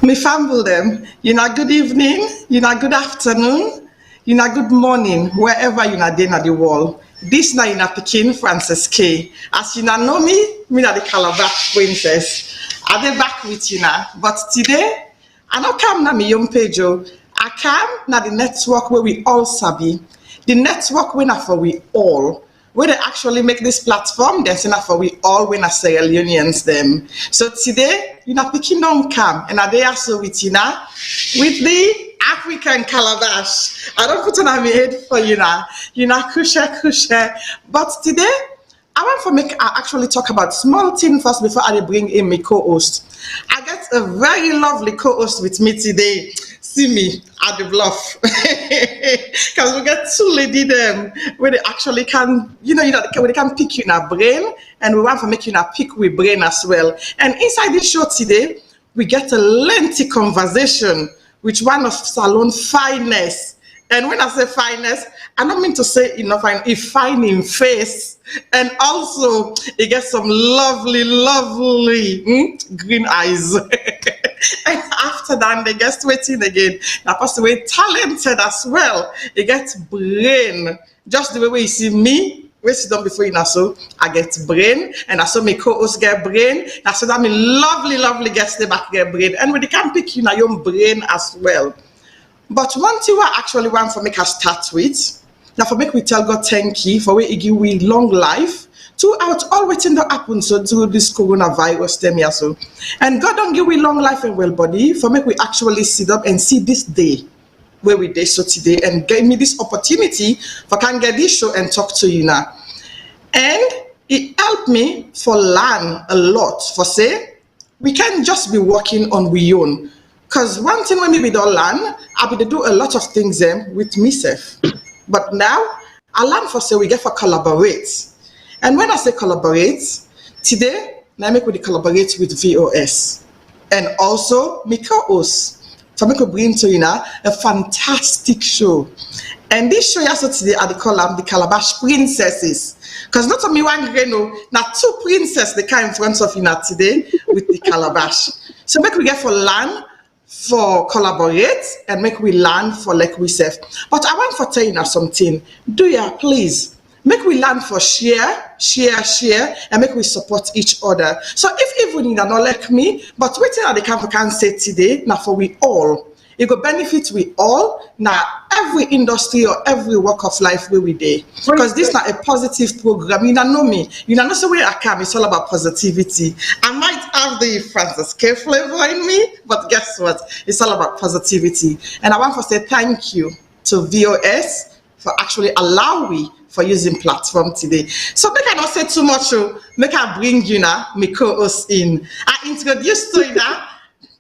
Me famble them. Good evening, good afternoon, good morning, wherever there na the world. This na Pikin Francis K. As know me na the Calabash princess. I dey back with but today, I no come na me young page. I come na the network where we all sabi. The network wey na for we all. Where they actually make this platform, there's enough for we all when I say unions them. So today, picking on come and I there so with with the African Calabash. I don't put on my head for kusha. But today, I want to actually talk about small thing first before I bring in my co-host. I got a very lovely co-host with me today. See me at the bluff because we get two lady them where they actually can where they can pick you in a brain, and we want to make you a pick with brain as well. And inside this show today we get a lengthy conversation with one of Salone finest. And when I say finest, I don't mean to say fine in face, and also it gets some lovely green eyes. And after that, they get waiting again. Now, person way talented as well. It gets brain. Just the way you see me, we sit down before so I get brain, and I saw my co-host get brain. I saw that my lovely guests they back get brain, and when they can pick your own brain as well. But one thing I actually want for make us start with, now for make we tell God thank you for where He give we long life. Throughout all waiting that happen so through this coronavirus them here so. And God don't give we long life and well body for make we actually sit up and see this day where we day so today, and gave me this opportunity for can get this show and talk to you now. And it helped me for learn a lot for say we can't just be working on we own. Because one thing when we don't learn, I be to do a lot of things with myself. But now I learn for say we get for collaborate. And when I say collaborate, today, I make we collaborate with VOS. And also, my co-host. So I make we bring to a fantastic show. And this show also today, I call them the Calabash princesses. Because not only one greno, now two princesses they come in front of today with the Calabash. So make we get for learn, for collaborate, and make we learn for like we say. But I want to tell you something. Do ya please? Make we learn for share, and make we support each other. So if even you are not like me, but waiting at the camp can say today, now for we all, it will benefit we all, now every industry or every walk of life where we day. Because this is not a positive program. You know me. You know so where I come, it's all about positivity. I might have the Francis K flavor in me, but guess what? It's all about positivity. And I want to say thank you to VOS for actually allow me for using platform today. So make I not say too much, make I bring my co-host in. I introduce to you now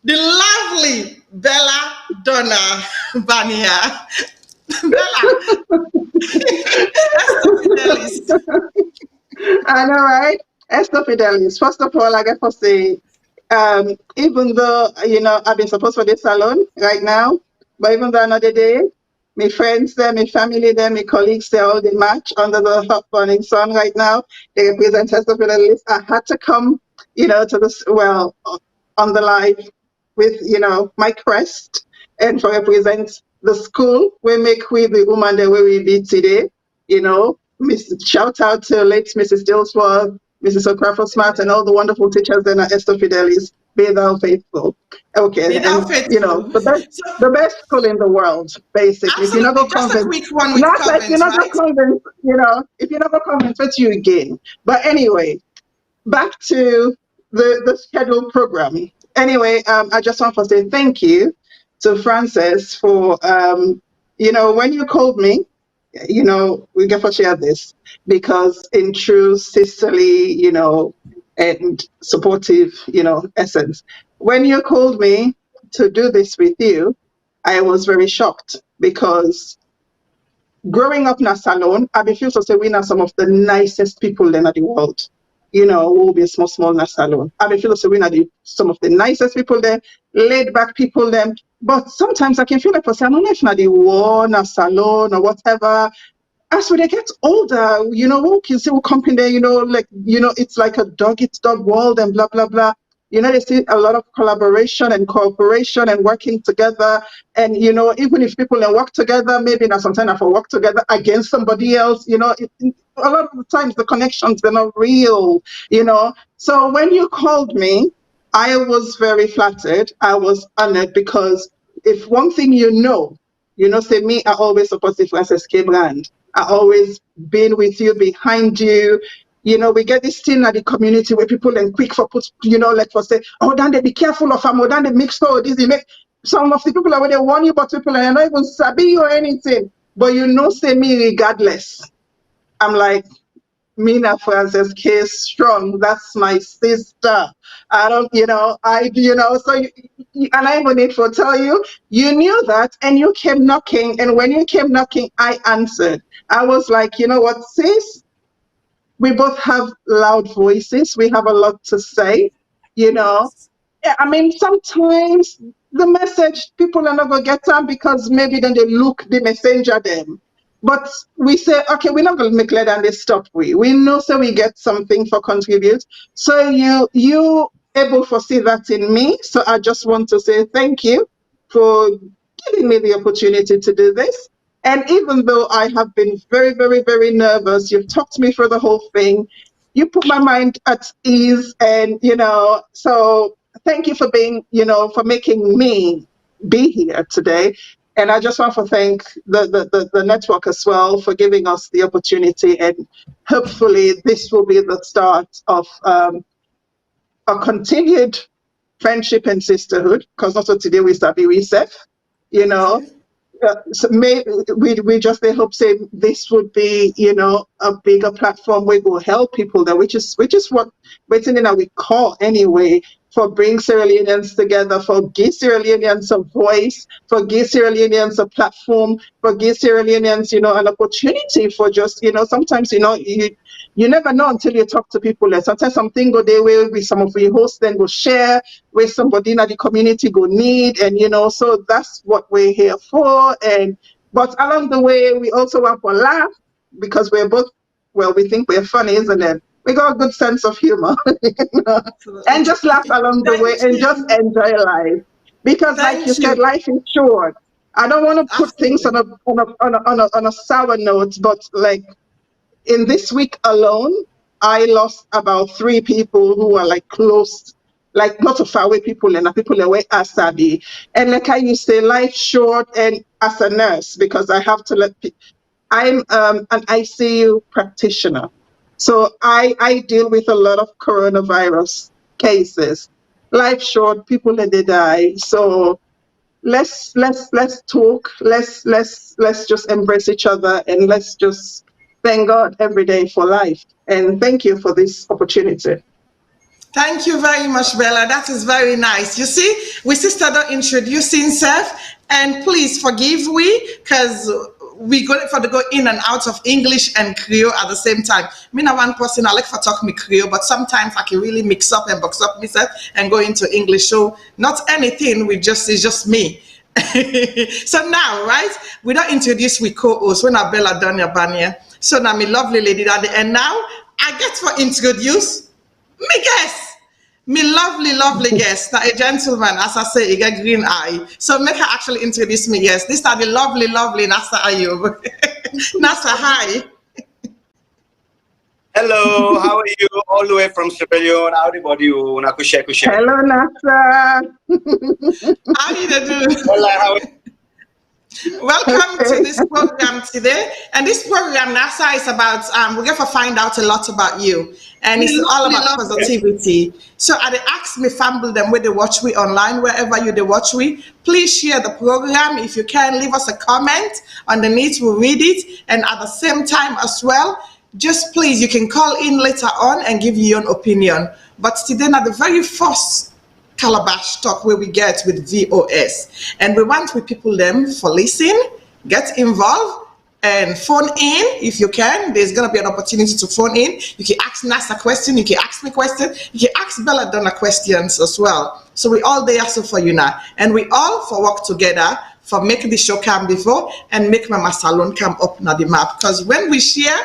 the lovely Bella Donna Bania. Bella. I know, right? Esther Fidelis. First of all, I got to say, even though, I've been supposed for this salon right now, but even though another day, my friends there, my family there, my colleagues there, all they match under the hot burning sun right now. They represent Esther Fidelis. I had to come, to this, on the live with, my crest and for represent the school we make with the woman that we be today, shout out to late Mrs. Dillsworth, Mrs. O'Craft Smart, and all the wonderful teachers that are Esther Fidelis. Be thou faithful. Okay, be thou faithful. The best school in the world, basically. Absolutely. If you're not just a quick one with not comments, like you're not right? convinced, if you're not convinced, it's you again. But anyway, back to the scheduled program. Anyway, I just want to say thank you to Frances for when you called me, we get to share this because in true sisterly, and supportive, essence. When you called me to do this with you, I was very shocked because growing up in a salon, I feel to say we are some of the nicest people in the world. Who will be small in a salon. I feel to say we are some of the nicest people there, laid back people there. But sometimes I can feel like for say, I don't know if not the one a salon or whatever. As when they get older, we can see we come in there, it's like a dog eats dog world and blah, blah, blah. They see a lot of collaboration and cooperation and working together. And, even if people work together, maybe not sometimes if work together against somebody else, a lot of the times the connections are not real. So when you called me, I was very flattered. I was honored because if one thing say me, I always support the Frances K brand. I always been with you, behind you. We get this thing at the community where people are quick for put, like for say, oh, then they be careful of them, or then they mix all this, they make some of the people are where they warn you, but people are not even sabi or anything. But say me regardless. I'm like, Mina Frances K strong. That's my sister. I don't, so and I even need to tell you, you knew that and you came knocking. And when you came knocking, I answered. I was like, you know what, sis? We both have loud voices. We have a lot to say, you know. Yes. I mean, sometimes the message people are not gonna get them because maybe then they look the messenger them. But we say, okay, we're not gonna make let and they stop. We know so we get something for contribute. So you able to see that in me. So I just want to say thank you for giving me the opportunity to do this. And even though I have been very, very, very nervous, you've talked me through the whole thing. You put my mind at ease, and so thank you for being, for making me be here today. And I just want to thank the network as well for giving us the opportunity. And hopefully this will be the start of a continued friendship and sisterhood, because also today we start we safe, you know. Okay. So we just they hope say this would be a bigger platform where we'll help people there, which is what waiting in we call anyway, for bring Sierra Leoneans together, for give Sierra Leoneans a voice, for give Sierra Leoneans a platform, for give Sierra Leoneans an opportunity for just sometimes you never know until you talk to people. Like sometimes something go their way with some of your hosts, then go share with somebody in the community go need, and so that's what we're here for. And but along the way, we also want to laugh because we're both we think we're funny, isn't it? We got a good sense of humor, Absolutely. and just laugh along the way Thank and just you. enjoy life. Because, like you Thank said, you. life is short. I don't want to put things Absolutely. on a sour note, but like in this week alone, I lost about 3 people who are like close, like not so far away people and people away asabi. And like I used to say, life short. And as a nurse, because I have to I'm an ICU practitioner. So I deal with a lot of coronavirus cases. Life short, people that they die. So let's talk, let's just embrace each other, and let's just thank God every day for life, and thank you for this opportunity. Thank you very much, Bella. That is very nice. You see, we still started introducing self, and please forgive we, because we go for the go in and out of English and Creole at the same time. Me na one person I like for talk me Creole, but sometimes I can really mix up and box up myself and go into English. So not anything. We just it's just me. So now, right? We don't introduce we co-host when Bella done your banner. So now me lovely lady daddy, and now I get to introduce me guess. Me lovely, lovely guest. Now a gentleman, as I say, he got green eye. So make her actually introduce me. Yes, this are the lovely, lovely Nasser Ayoub. Nasser, hi. Hello, how are you? All the way from Sierra Leone. Howdy, body you? Nakushe, kushe. Hello, Nasser. How you do? Hola, how are Welcome to Okay. this program today. And this program, NASA, is about, we're going to find out a lot about you. And it's all about positivity. So I they ask me family them where they watch we online, wherever you they watch we. Please share the program. If you can, leave us a comment underneath. We'll read it. And at the same time as well, just please, you can call in later on and give your own opinion. But today, at the very first Calabash talk where we get with VOS. And we want with people them for listen, get involved, and phone in if you can. There's gonna be an opportunity to phone in. You can ask Nas a question, you can ask me a question, you can ask Bella Donna questions as well. So we all there so for you now. And we all for work together for make the show come before and make Mama Salone come up now the map. Because when we share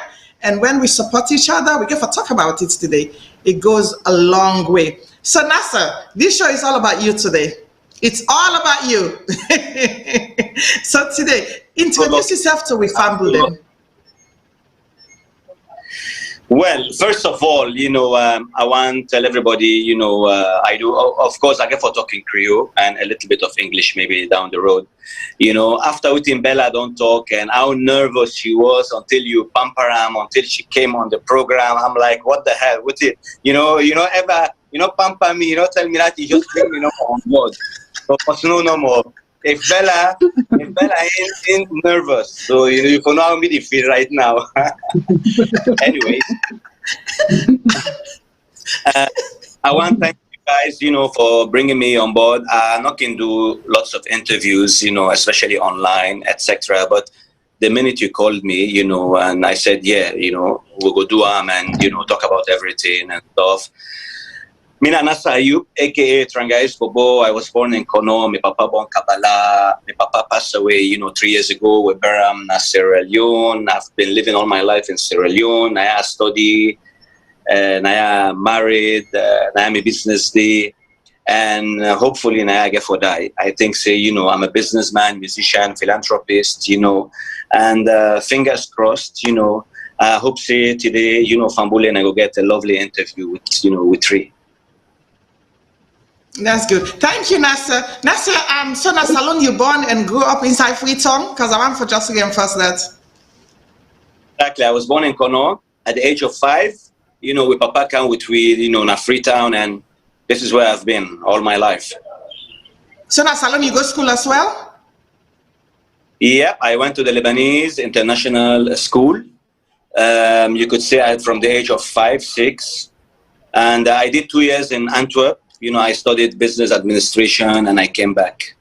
And when we support each other, we get to talk about it today. It goes a long way. So Nasser, this show is all about you today. It's all about you. So today, introduce yourself to Wifambu then. Well, first of all, I want to tell everybody, I do, of course, I get for talking Creole and a little bit of English maybe down the road. After waiting Bella don't talk and how nervous she was until you pamper her, until she came on the program. I'm like, what the hell? What's it? Pamper me, tell me that you just bring me no more on board. So, no more. If Bella ain't nervous, so you can know how me feel right now. Anyways, I want to thank you guys, for bringing me on board. I'm not going to do lots of interviews, especially online, etc. But the minute you called me, and I said, yeah, we'll go do and talk about everything and stuff. Mina Nasser Ayoub, aka Trangais Bobo. I was born in Kono. My papa born Kabbalah. My papa passed away, 3 years ago. We buried him in Sierra Leone. I've been living all my life in Sierra Leone. I study, I married, I am a business day, and hopefully I get for die. I think I'm a businessman, musician, philanthropist, and fingers crossed, I hope today, Fambule and I go get a lovely interview with Tree. That's good. Thank you, Nasser. Nasser, so na Salone you born and grew up inside Freetown? Because I want for just again first that. Exactly. I was born in Kono at the age of 5. With Papa came with we, in Freetown, and this is where I've been all my life. So na Salone you go to school as well? Yeah, I went to the Lebanese International School. You could say from the age of 5, 6. And I did 2 years in Antwerp. I studied business administration and I came back.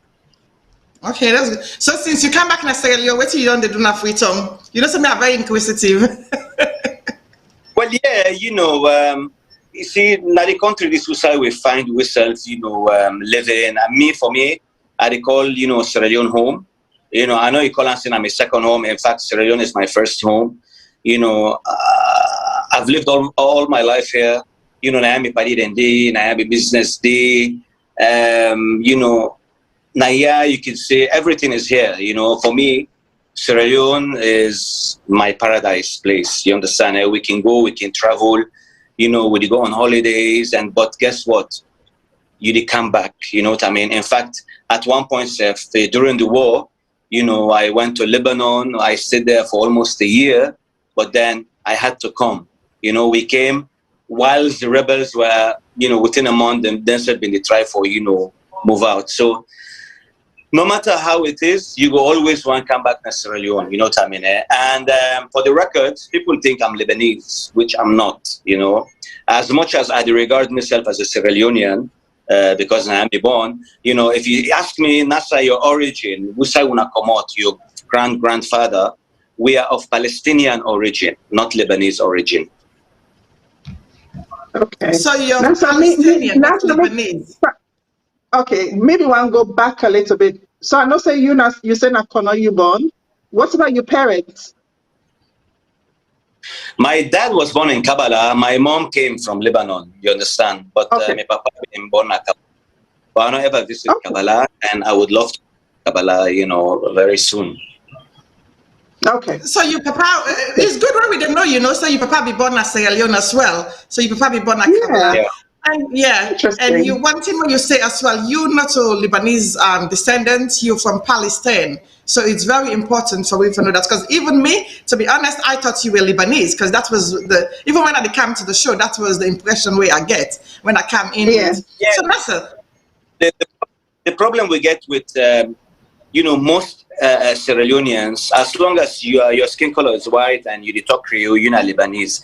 Okay, that's good. So since you came back in Sierra Leone, what you done do now Freetown? Me are very inquisitive. Well, yeah, you see, now the country this is how we find ourselves, living. And for me, I call, Sierra Leone home. I know you call us my second home. In fact, Sierra Leone is my first home. I've lived all my life here. I am a party day, I am a business day. You can say everything is here. For me, Sierra Leone is my paradise place. You understand? We can go, we can travel, we go on holidays, but guess what? You come back, you know what I mean? In fact, at one point, during the war, I went to Lebanon. I stayed there for almost a year, but then I had to come. We came while the rebels were, within a month, and then said when they try for, move out. So no matter how it is, you go always want to come back to Sierra Leone, you know what I mean? And for the record, people think I'm Lebanese, which I'm not, As much as I regard myself as a Sierra Leonean, because I am born, if you ask me, Nasser, your origin, Wusayuna Komot, your grandfather, we are of Palestinian origin, not Lebanese origin. Okay. So you're Palestinian, not Lebanese. Okay, maybe one go back a little bit. So I know say you say Nakono you born. What about your parents? My dad was born in Kabbalah. My mom came from Lebanon, you understand? But my papa was born in Kabbalah. But I don't ever visit Kabbalah, and I would love to Kabbalah, very soon. Okay. So your papa, it's good when we don't know, so your papa be born at Sierra Leone as well. So your papa be born at Kabbalah. Yeah. And you one thing when you say as well, you not a Lebanese descendant, you're from Palestine. So it's very important for me to know that, because even me, to be honest, I thought you were Lebanese, because that was even when I came to the show, that was the impression way I get when I came in. Yeah. So that's the problem we get with most Sierra Leoneans, as long as your skin color is white and you talk Creole, you're not Lebanese.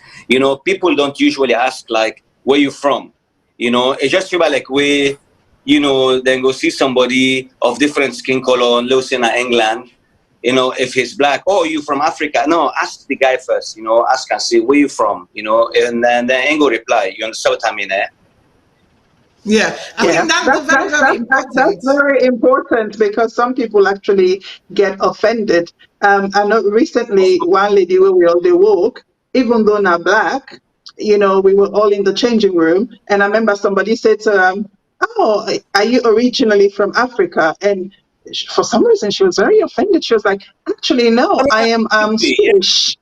People don't usually ask like, where you from? It's just about like where, then go see somebody of different skin color, let's say in England, if he's black, oh, you from Africa? No, ask the guy first, ask and say, where you from? And then Engo reply, you understand what I mean, eh? Yeah, I think that's very important. That's very important, because some people actually get offended. I know recently one lady when we all they woke, even though not black, we were all in the changing room. And I remember somebody said to oh, are you originally from Africa? And for some reason, she was very offended. She was like, actually, I no, mean, I am absolutely, yeah. Swedish.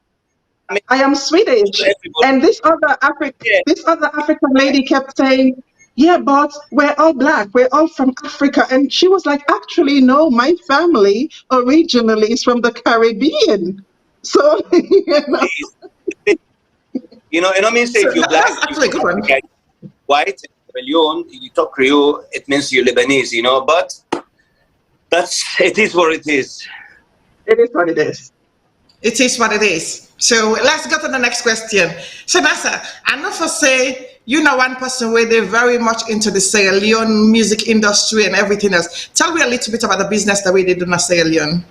I mean, I am Swedish. everybody, And yeah. this other African lady kept saying, yeah, but we're all black. We're all from Africa. And she was like, actually, no, my family originally is from the Caribbean. So, Means So if you're black, that's you're actually a from good one. Africa, white, Leone, you talk Creole, it means you're Lebanese, but it is what it is. it is what it is. It is what it is. So let's go to the next question. So Nasser, I know for say you know one person where they're very much into the Sierra Leone music industry and everything else. Tell me a little bit about the business the way they do in Sierra Leone.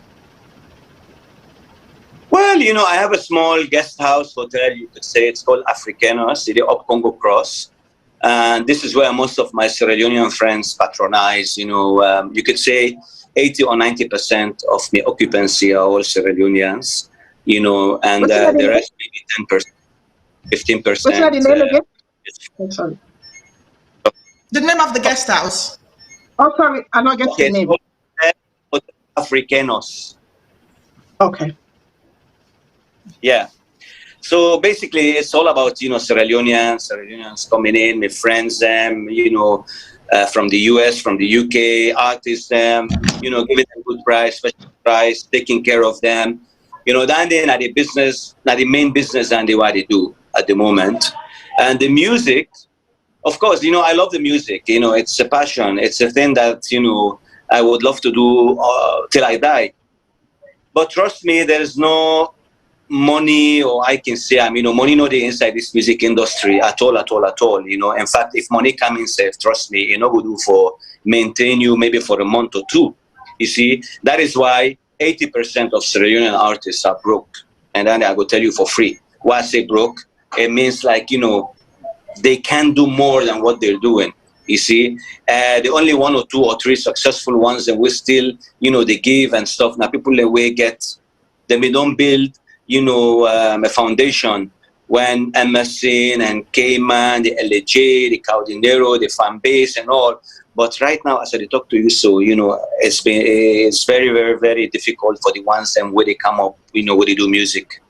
Well, I have a small guest house hotel, you could say. It's called Africanos, City of Congo Cross. And this is where most of my Sierra Leonean friends patronize. You could say 80 or 90% of my occupancy are all Sierra Leoneans, and What's that the name? rest maybe 10%, What's that 15%. name again? Oh, sorry. The name of the guest house. Oh, sorry. I don't get Okay, the name. so Africanos. Okay. Yeah. So basically, it's all about, Sierra Leoneans coming in, my friends, them, from the US, from the UK, artists, them, giving them good price, special price, taking care of them. Then they are the business, not the main business, and what they do at the moment. And the music, of course, I love the music. It's a passion. It's a thing that, I would love to do till I die. But trust me, there is no money, or I can say, money not inside this music industry at all. In fact, if money come in safe, trust me, we do for maintain you maybe for a month or two. You see, that is why 80% of Sierra Leonean artists are broke. And then I will tell you for free. Why I say broke, it means like, they can do more than what they're doing. You see, the only one or two or three successful ones, and we still, they give and stuff. Now people away then we don't build, a foundation when MSN and Cayman, the LJ, the Caudinero, the fan base and all. But right now, as I talk to you, so, it's very, very, very difficult for the ones and where they come up, where they do music.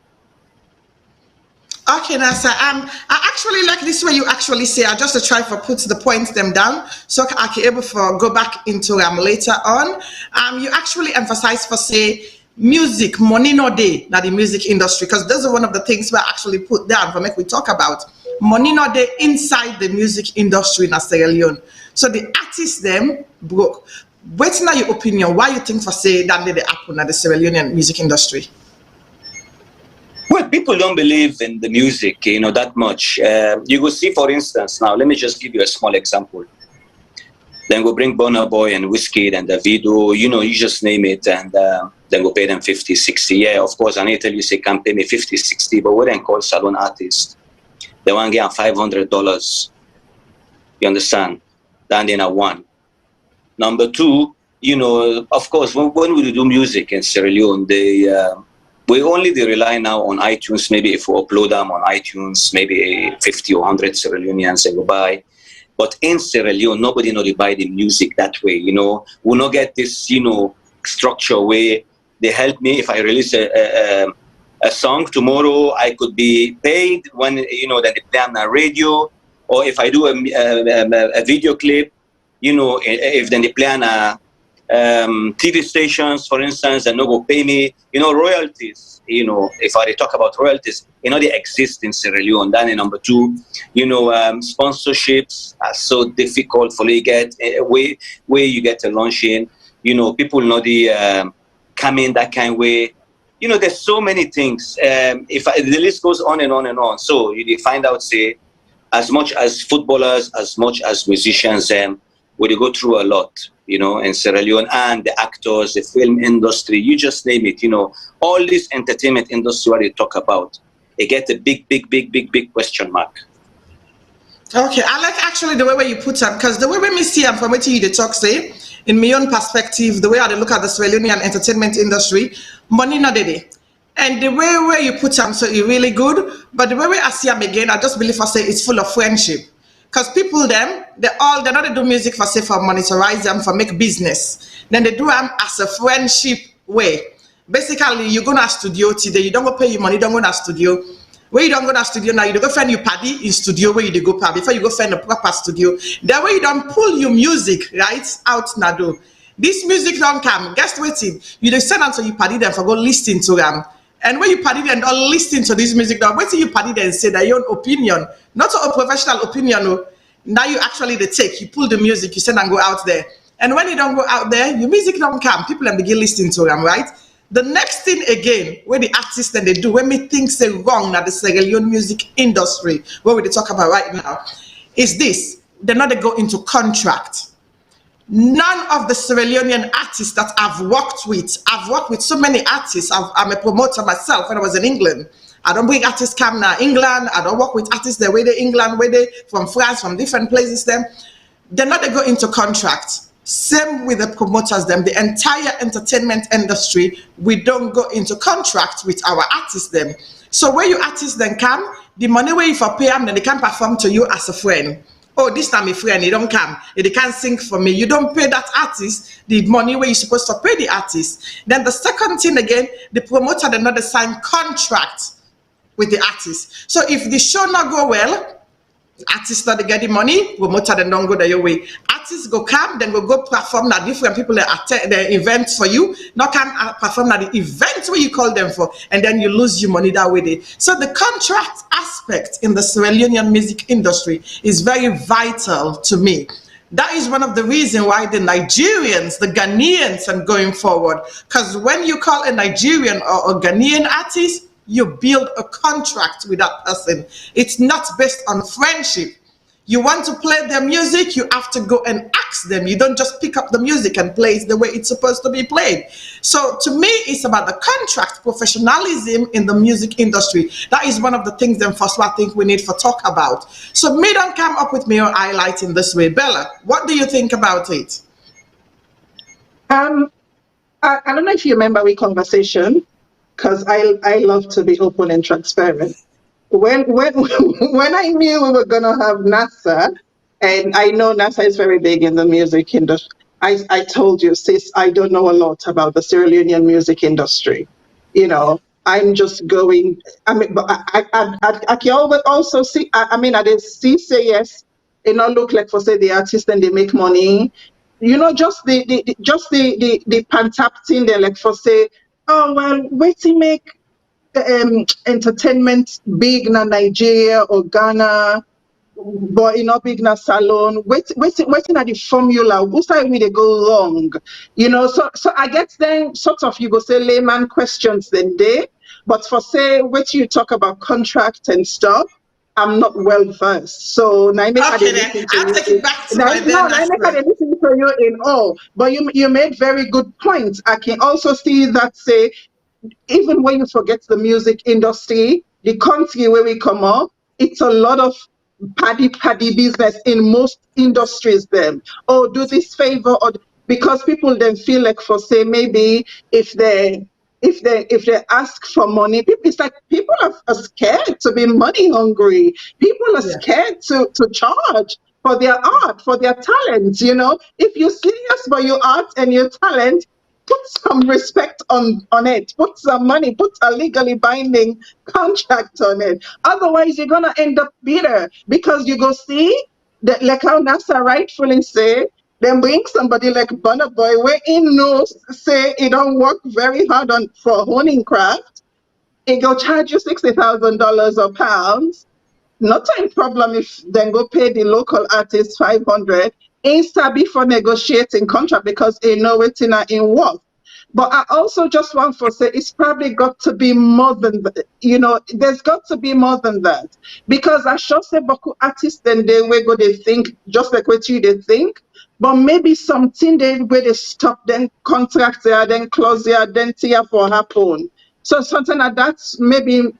Okay, Nasa. I actually like this way you actually say. I just to try for put the points them down so I can able for go back into later on. You actually emphasize for say music money no day now the music industry because those are one of the things we actually put down for make we talk about money no day inside the music industry in Sierra Leone. So the artists them broke. What's now your opinion? Why you think for say that they happen at the Sierra Leonean music industry? Well, people don't believe in the music, that much. You will see, for instance, now, let me just give you a small example. Then we'll bring Burna Boy and Whiskey and Davido, you just name it, and then we'll pay them 50, 60. Yeah, of course, I need to tell you, say, can't pay me 50, 60, but we don't call Salone artists. They want to get $500. You understand? Then they are one. Number two, of course, when we do music in Sierra Leone, we only rely now on iTunes. Maybe if we upload them on iTunes, maybe 50 or 100 Sierra Leoneans they will buy. But in Sierra Leone, nobody know they buy the music that way. We'll not get this, structure where they help me if I release a song tomorrow. I could be paid when that they play on the radio, or if I do a video clip, if then they play on a TV stations, for instance, and no go pay me, royalties. If I talk about royalties, they exist in Sierra Leone. Then number two, sponsorships are so difficult for you get where you get to launch in. People know the come in that kind of way. There's so many things. If the list goes on and on and on. So you find out, say, as much as footballers, as much as musicians, where they go through a lot, in Sierra Leone, and the actors, the film industry, you just name it, all this entertainment industry what they talk about, they get a big question mark. Okay, I like actually the way you put it, because the way we see and from what you the talk say, in my own perspective, the way I look at the Sierra Leonean entertainment industry, money not day. And the way where you put them, so it's really good. But the way I see them again, I just believe I say it's full of friendship. Because people them, they not do music for say for monetize them, for make business. Then they do them as a friendship way. Basically, you go to a studio today, you don't go pay your money, you don't go to a studio. Where you don't go to studio now, you go find your party in studio where you go before you go find a proper studio. That way you don't pull your music right out now. This music don't come. Guess waiting. You just send until you party them for go listen to them. And when you party them don't listen to this music, now wait till you party them and say that your own opinion, not a professional opinion. No. Now you actually the take, you pull the music, you send and go out there. And when you don't go out there, your music don't come. People and begin listening to them, right? The next thing again, where the artists and they do, when me think say wrong now the Sierra Leone music industry, what we talk about right now, is this. They're not they go into contract. None of the Sierra Leonean artists that I've worked with so many artists. I'm a promoter myself when I was in England. I don't bring artists come now England. I don't work with artists the way they England, where they from France, from different places. They're not they go into contract. Same with the promoters, them. The entire entertainment industry, we don't go into contract with our artists, them. So where you artists then come, the money where you for pay them, then they can perform to you as a friend. Oh, this time a friend, he don't come. They can't sing for me. You don't pay that artist the money where you're supposed to pay the artist. Then the second thing again, the promoter did not sign contract with the artist. So if the show not go well, artists not get the money, promoter then don't go their way. Artists go come, then go perform that different people that attend the events for you, not come perform at the event where you call them for, and then you lose your money that way. So the contract aspect in the Sierra Leonean music industry is very vital to me. That is one of the reasons why the Nigerians, the Ghanaians, and going forward, because when you call a Nigerian or a Ghanaian artist, you build a contract with that person. It's not based on friendship. You want to play their music, you have to go and ask them. You don't just pick up the music and play it the way it's supposed to be played. So to me, it's about the contract professionalism in the music industry. That is one of the things then first I think we need to talk about. So me don't come up with me or highlight in this way. Bella, what do you think about it? I don't know if you remember our conversation, because I love to be open and transparent. When when I knew we were gonna have Nasser, and I know Nasser is very big in the music industry, I told you, sis, I don't know a lot about the Sierra Leonean music industry. You know, I'm just going. I mean, but I can always also see. I mean, I did see say yes. It not look like for say the artist and they make money. You know, just the pantapting there, like for say, oh well, wait to make entertainment big na Nigeria or Ghana, but not big na Salone. Waiting at the formula. What's that way they go wrong? You know, so I guess then sort of you go say layman questions then they, but for say what you talk about contract and stuff, I'm not well versed. So now I make Okay, then I'll take it back to my then. I make a listen to you in all. But you made very good points. I can also see that say even when you forget the music industry, the country where we come up, it's a lot of paddy business in most industries then. Oh, do this favor, or because people then feel like for say maybe if they ask for money, it's like people are scared to be money hungry. People are scared to charge for their art, for their talent. You know, if you're serious about your art and your talent, put some respect on it, put some money, put a legally binding contract on it. Otherwise, you're gonna end up bitter because you go see that, like how Nasser rightfully say, then bring somebody like Burna Boy where he knows say he don't work very hard on for honing craft. He go charge you $60,000 or pounds. Not a problem if then go pay the local artist 500. Ain't sabi for negotiating contract because they know it's in worth. But I also just want to say it's probably got to be more than that. You know, there's got to be more than that. Because I sure say Boku artists then they will go they think just like what you they think. But maybe something they where they stop then contract there, then close there, then tear for happen. So something like that, maybe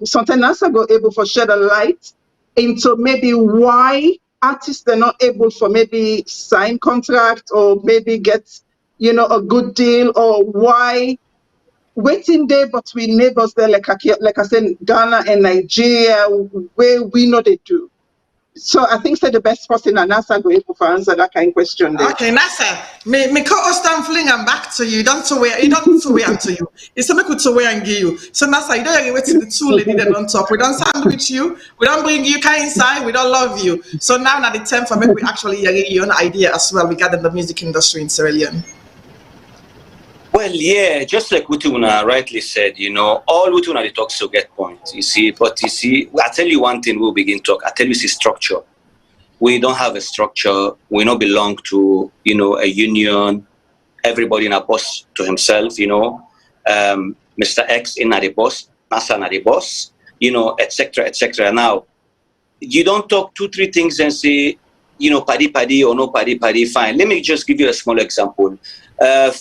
something NASA go able for shed a light into maybe why artists are not able for maybe sign contract or maybe get, you know, a good deal, or why waiting day between neighbors there, like I said, Ghana and Nigeria, where we know they do. So I think the best person and Nasser going to answer that kind of question there. Okay, Nasser, me co-host and fling and back to you. You don't to where to you. It's something good to wear and give you. So Nasser, you don't wait till the two lady that don't talk. We don't sandwich you. We don't bring you kind inside. We don't love you. So now the time for make we actually hear your own idea as well regarding the music industry in Sierra Leone. Well, yeah, just like Wutuna rightly said, all Wutuna they talk so get point, you see. But you see, I tell you one thing, we'll begin talk. I tell you, see structure. We don't have a structure. We don't belong to, a union. Everybody in a boss to himself, Mr. X in the boss, Nasser in the boss, etc., etc. Now, you don't talk 2-3 things and say, paddy or no paddy, fine. Let me just give you a small example.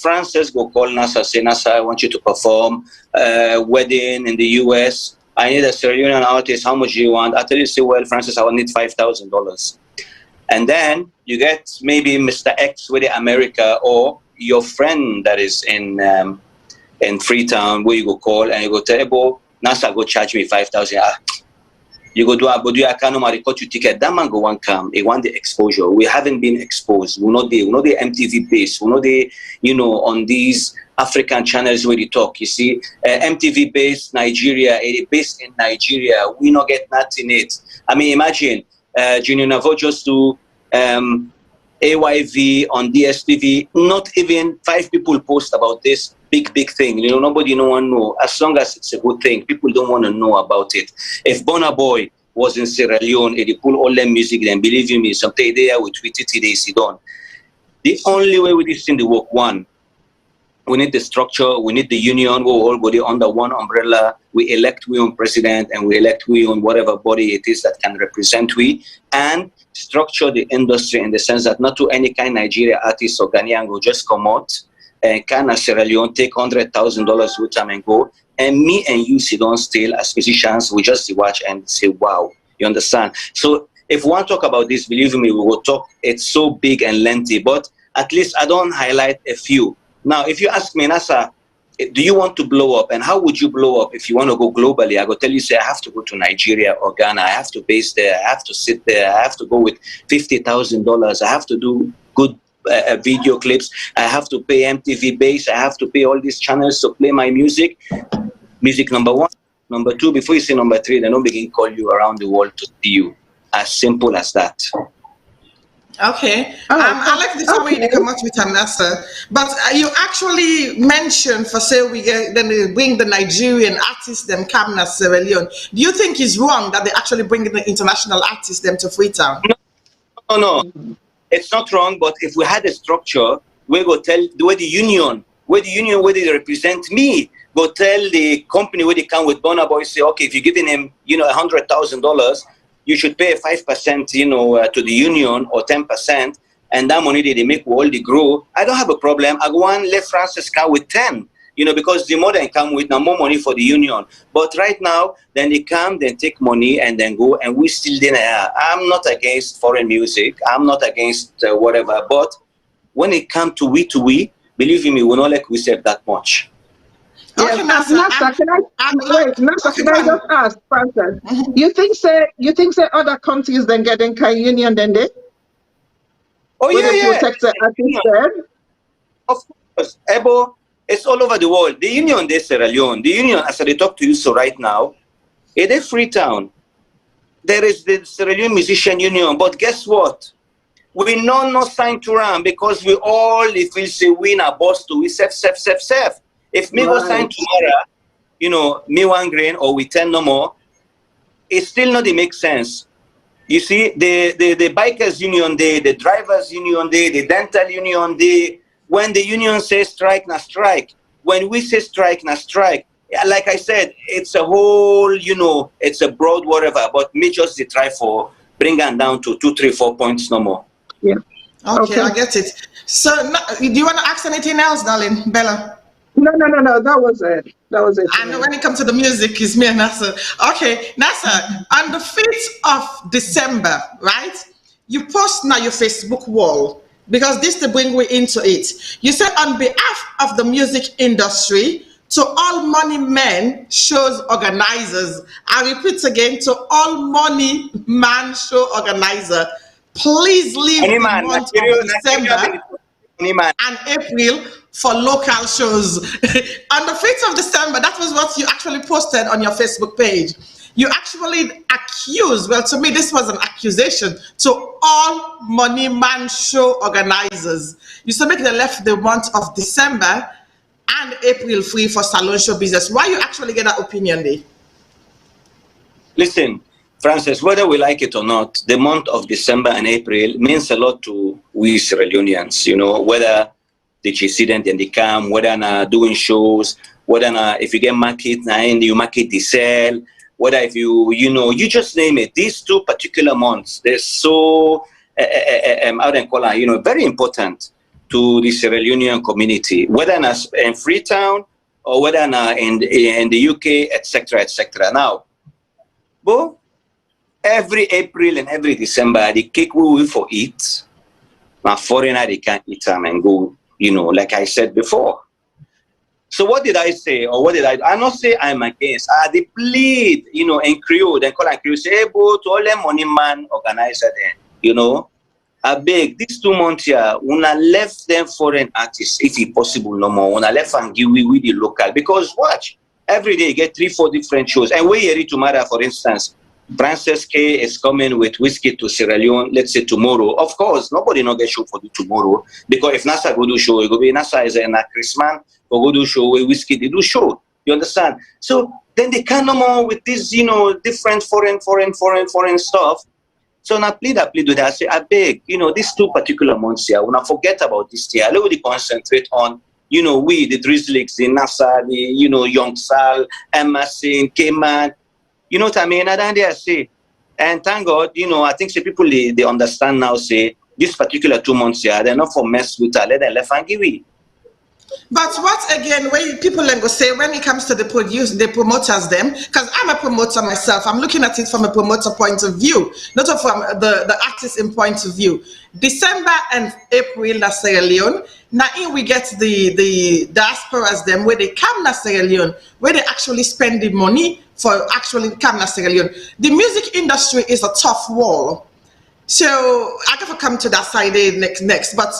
Francis go call Nasser, say, Nasser, I want you to perform wedding in the US. I need a Sierra Leonean artist. How much do you want? I tell you, say, well, Francis, I will need $5,000. And then you get maybe Mr. X with America, or your friend that is in Freetown, where you go call and you go tell, Ebo, Nasser go charge me 5,000. You go do a canoma record you ticket. That man go one come. He want the exposure. We haven't been exposed. We're not the MTV base. We're not the on these African channels where they talk. You see, MTV based Nigeria, based in Nigeria. We not get nothing in it. I mean, imagine Junior Navo just do AYV on DSTV. Not even 5 people post about this big thing. Nobody no one know. As long as it's a good thing, people don't want to know about it. If Burna Boy was in Sierra Leone and they pull all their music, then believe you me, someday they will tweet it today, sit down. The only way with this thing to work, one, we need the structure, we need the union, we all go under one umbrella, we elect we own president and we elect we own whatever body it is that can represent we, and structure the industry in the sense that not to any kind Nigeria artist or Ghanaian will just come out and can Sierra Leone take $100,000 with them and go, and me and you sit down still as musicians, we just watch and say, wow, you understand? So if we want to talk about this, believe me, we will talk, it's so big and lengthy, but at least I don't highlight a few. Now, if you ask me, Nasser, do you want to blow up? And how would you blow up if you want to go globally? I go tell you, say, I have to go to Nigeria or Ghana. I have to base there. I have to sit there. I have to go with $50,000. I have to do good video clips. I have to pay MTV base. I have to pay all these channels to play my music. Music number 1. Number 2, before you say number 3, they don't begin call you around the world to see you. As simple as that. Okay. I like this way you come out with an answer. But you actually mentioned for say then they bring the Nigerian artists them come to Sierra Leone. Do you think it's wrong that they actually bring the international artists them to Freetown? No. It's not wrong, but if we had a structure, we go tell where the union where they represent me, go tell the company where they come with Burna Boy, say, okay, if you're giving him, $100,000, you should pay 5%, to the union or 10%, and that money they make will all the grow. I don't have a problem. I go and let Francis come with 10, because the more they come with, now more money for the union. But right now, then they come, then take money, and then go, and we still there. I'm not against foreign music. I'm not against whatever. But when it comes to we, believe me, we're not like we said that much. Yes, Okay, Nasser, can I just ask, Francis? You think say other countries then getting kind union then they? Oh yeah. Protect the artists then? Of course, Ebo, it's all over the world. The union, they Sierra Leone. The union, as I talk to you so right now, it is Freetown. There is the Sierra Leone Musician Union, but guess what? We not signed to run because we all, if we say win a boss to we safe. If me go sign tomorrow, me 1 grain or we 10 no more, it still not make sense. You see, the bikers union day, the drivers union day, the dental union day, when the union says strike, na strike. When we say strike, na strike. Like I said, it's a whole, it's a broad whatever, but me just they try for bring them down to 2, 3, 4 points no more. Yeah. Okay, I get it. So, do you want to ask anything else, darling, Bella? No. That was it. And when it comes to the music, it's me and Nasser. Okay, Nasser, on the 5th of December, right? You post now your Facebook wall because this to bring we into it. You said on behalf of the music industry, To all money men shows organizers, I repeat again, to all money man show organizer, please leave Money the man, month of Nigeria, December money man. and April for local shows. On the 5th of December, that was what you actually posted on your Facebook page. You actually accused, well, to me, this was an accusation to all Money Man show organizers. You said make they left the month of December and April free for salon show business. Why you actually get that opinion there? Listen, Francis, whether we like it or not, the month of December and April means a lot to we Sierra Leoneans, you know, whether the resident and they come, whether doing shows, whether if you get market and you market the sell, whether if you just name it. These 2 particular months, they're so, how do I call it, very important to the Sierra Leonean community, whether in Freetown or whether in the UK, etc., etc. Now, but every April and every December, the cake we will for eat. My foreigner, they can't eat them and go, like I said before. So what did I say? Or what did I not say I'm against. They plead, in Creole, then call and Creole, say, hey, bro, to all them money man organizer then, I beg, these 2 months here, when I left them foreign artists, if it's possible no more, when I left and give with the local, because watch, every day you get 3-4 different shows. And we're here tomorrow, for instance, Frances K is coming with whiskey to Sierra Leone, let's say tomorrow. Of course, nobody not get show for you tomorrow. Because if Nasser go do show, it go be Nasser is in a Christmas, or go do show with whiskey, they do show. You understand? So then they come no more with this, different foreign stuff. So now I plead with that. I say, I beg, these 2 particular months here, when I forget about this year, I really concentrate on, we, the Drizzlix, the Nasser, the, Young Sal, Emerson, K-Man. You know what I mean? And then they say, and thank God, I think say people they understand now. Say this particular 2 months here, they're not for mess with her. Let them left and give it. But what again? When people then go say when it comes to the promoters, them, because I'm a promoter myself. I'm looking at it from a promoter point of view, not from the artist in point of view. December and April, na Sierra Leone. Now here we get the diasporas them where they come na Sierra Leone, where they actually spend the money for actually come na Sierra Leone. The music industry is a tough wall. So I got to come to that side next. But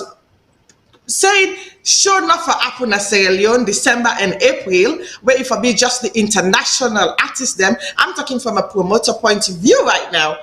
saying sure enough for Apple na Sierra Leone, December and April, where if I be just the international artists them, I'm talking from a promoter point of view right now.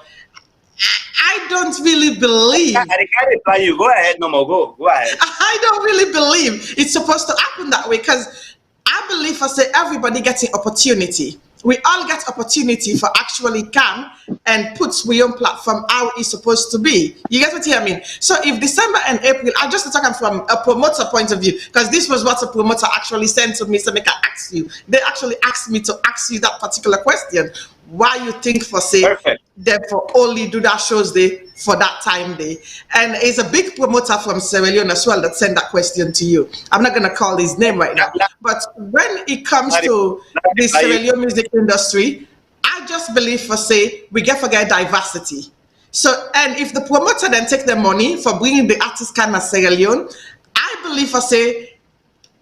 I don't really believe. I can't reply you. Go ahead, no more. Go ahead. I don't really believe it's supposed to happen that way because I believe I say everybody gets an opportunity. We all get opportunity for actually come and put we on platform how it's supposed to be. You get what I mean? So if December and April, I'm just talking from a promoter point of view because this was what a promoter actually sent to me. So make I ask you. They actually asked me to ask you that particular question. Why you think for say Perfect. therefore only do that shows day for that time day, and it's a big promoter from Sierra Leone as well that sent that question to you. I'm not gonna call his name right now, but when it comes to the Sierra Leone music industry, I just believe for say we get forget diversity. So and if the promoter then take the money for bringing the artist kind of Sierra Leone, I believe for say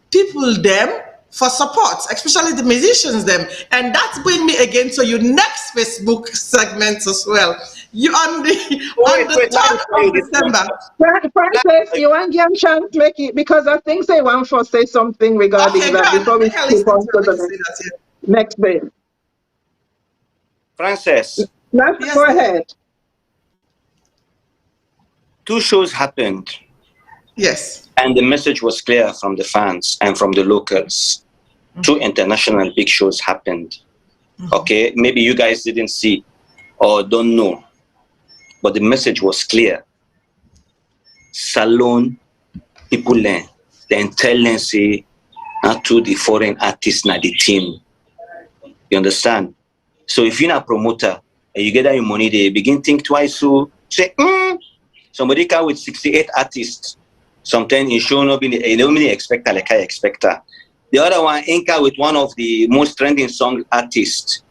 people them for support, especially the musicians them. And that brings me again to your next Facebook segment as well. You on the 3rd of December. Francis, you want to give a chance to make it because I think they want to say something regarding that before we keep on to the next bit. Francis. Yes, go ahead. 2 shows happened. Yes. And the message was clear from the fans and from the locals. 2 international big shows happened. Okay, maybe you guys didn't see or don't know, but the message was clear. Salone people then tell them say not to the foreign artists na the team. You understand? So if you're not a promoter and you get that your money, they begin think twice. So say, somebody come with 68 artists. Sometimes you show up in the you don't really expect like I expect her. The other one anchor with one of the most trending song artists.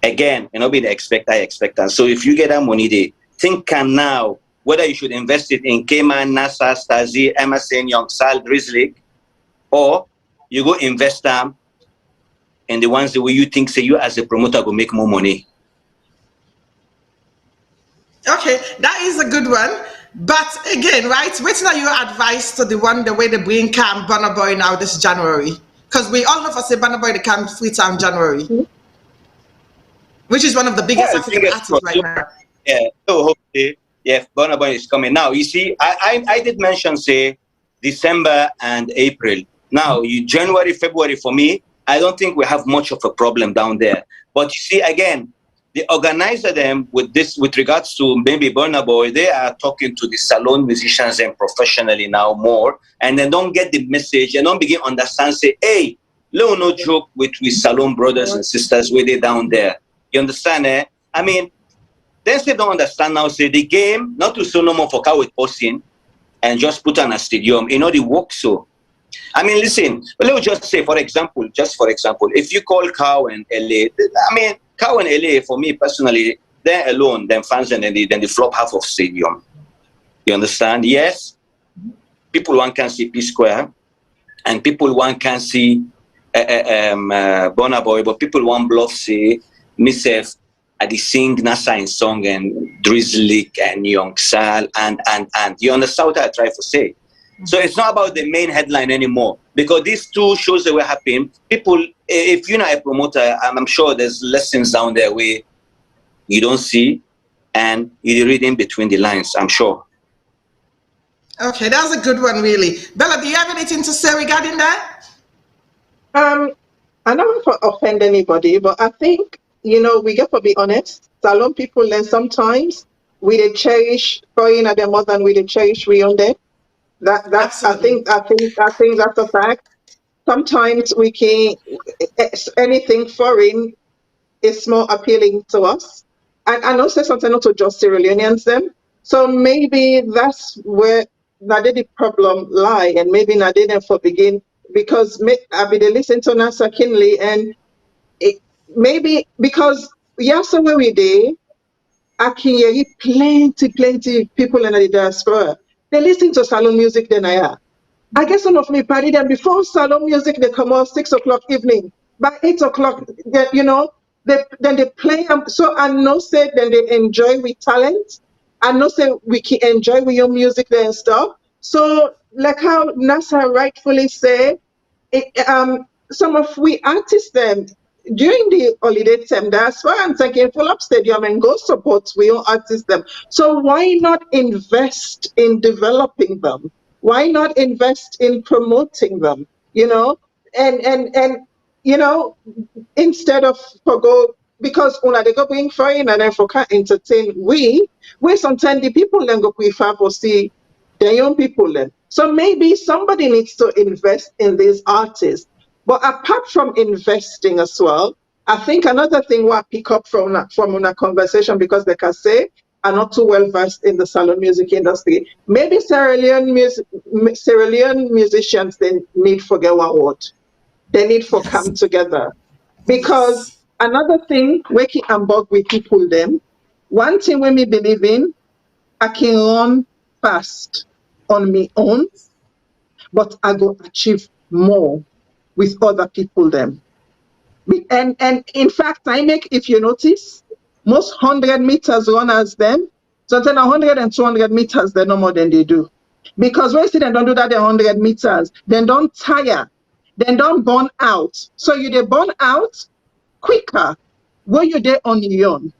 Again, you know, be the expecter. So if you get that money, they think now whether you should invest it in Cayman, Nasser, Stasi, Emerson, Young Sal, Drizzly, or you go invest them and the ones that where you think say you as a promoter go make more money. Okay, that is a good one. But again, right, what's now your advice to the one the way they bring Cam Burna Boy now this January? Because we all know for say Burna Boy they come Freetown January, which is one of the biggest Well, African artists right now. Yeah, so hopefully, yeah, Burna Boy is coming. Now, you see, I did mention, say, December and April. Now, January, February, for me, I don't think we have much of a problem down there. But you see, again, the organizer them with this, with regards to maybe Burna Boy, they are talking to the Salone musicians and professionally now more, and they don't get the message and don't begin understand, say, hey, no joke with Salone brothers and sisters where they down there. You understand, eh? I mean, they still don't understand now, say the game, not to so no more for cow with posting and just put on a stadium, you know, the work so. I mean, listen, let me just say, for example, if you call Cow and LA, I mean, Cow and LA, for me personally, they're alone, them fans, and then the flop half of stadium. You understand? Yes, people one can see P Square, and people one can see Burna Boy, but people one bluff say, myself, I did sing Nasser in song and Drizzlick and Young Sal and you understand what I try to say? So it's not about the main headline anymore, because these two shows that were happening, people, if you're not a promoter, I'm sure there's lessons down there where you don't see and you read in between the lines, I'm sure. Okay, that was a good one, really. Bella, do you have anything to say regarding that? I don't want to offend anybody, but I think, you know, we get to be honest. Salone people learn sometimes we they cherish going at them more than we they cherish we on them. That's I Absolutely. think that's a fact. Sometimes we can anything foreign is more appealing to us. And also something not to just Sierra Leoneans them. So maybe that's where the problem lie, and maybe not didn't for begin, because I be they listen to Nasser Kinley, and it, maybe because yes, where we did, I can hear plenty people in the diaspora. They listen to Salone music than I are. I guess some of me party them before Salone music they come out 6 o'clock evening. By 8 o'clock, you know, then they play them. So I know say then they enjoy with talent. I know say we can enjoy with your music there and stuff. So like how Nasser rightfully say, some of we artists them during the holiday time, that's why I'm thinking full up stadium and go support we all artists them. So why not invest in developing them? Why not invest in promoting them? You know, and you know, instead of for go, because una they go bring foreign and then for can entertain we sometimes the people then go prefer for see the young people then. So maybe somebody needs to invest in these artists. But apart from investing as well, I think another thing what I pick up from a conversation, because like I say, are not too well versed in the Salone music industry. Maybe Sierra Leone musicians they need for get one word. They need for Yes. come together. Because Yes. another thing, waking and bug with people them, one thing when me believe in, I can run fast on my own, but I go achieve more with other people them. And in fact, I make, if you notice, most 100 meters runners them, sometimes 100 and 200 meters, they know more than they do. Because when you see them don't do that, the 100 meters, then don't tire, then don't burn out. So you they burn out quicker when you're there on your own.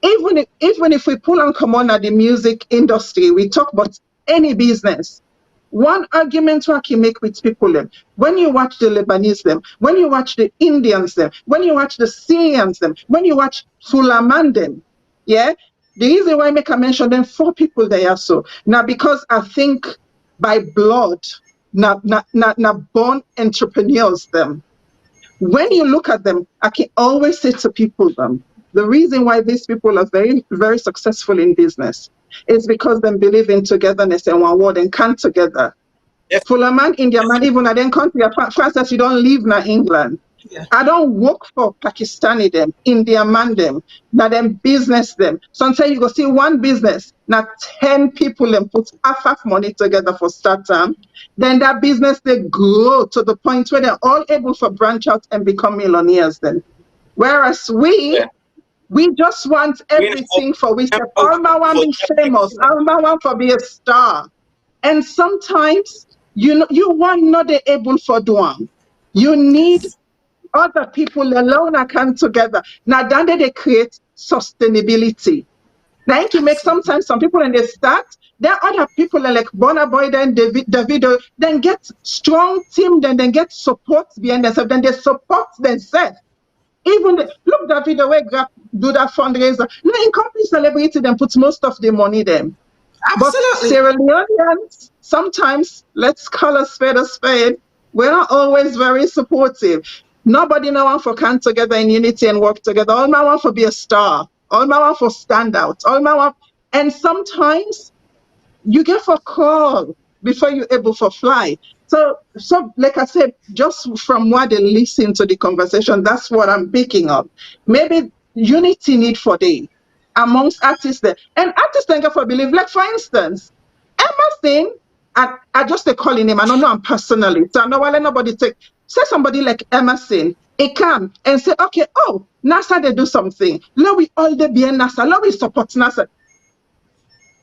Even if we pull on common at the music industry, we talk about any business. One argument I can make with people them, when you watch the Lebanese them, when you watch the Indians them, when you watch the Syrians them, when you watch Sulaman them, yeah, the reason why I make a mention them 4 people there so now, because I think by blood, na born entrepreneurs them. When you look at them, I can always say to people them, the reason why these people are very, very successful in business is because they believe in togetherness and one word and come together. Yes. Full man, India man, even I didn't country, Francis, you don't live in England. Yeah. I don't work for Pakistani them, India man them, now them business them. Sometimes you go see one business, now 10 people and put half money together for start time. Then that business they grow to the point where they're all able to branch out and become millionaires then. Whereas Yeah. we just want We know everything for we say, for, all my want for be famous, all my want for be a star. And sometimes you want not the able for doing. You need other people alone are come together. Now then they create sustainability. Now to make Absolutely. sometimes some people when they start, there are other people like Burna Boy, then Davido, then get strong team, then get support behind themselves, then they support themselves. Even look Davido way do that fundraiser. No, in company celebrity then puts most of the money them. But Absolutely. Sierra Leoneans, sometimes, let's call a spade a spade, we're not always very supportive. Nobody no one for come together in unity and work together. All my want for be a star. All my want for stand out. All my want, and sometimes you get for call before you're able to fly. So like I said, just from what they listen to the conversation, that's what I'm picking up. Maybe unity need for day amongst artists there. And artists then get for believe, like for instance, Emerson, I just they calling him, I don't know him personally. So I know why let nobody take say somebody like Emerson, he come and say, okay, oh, NASA they do something. Let we all they be in NASA, let we support NASA.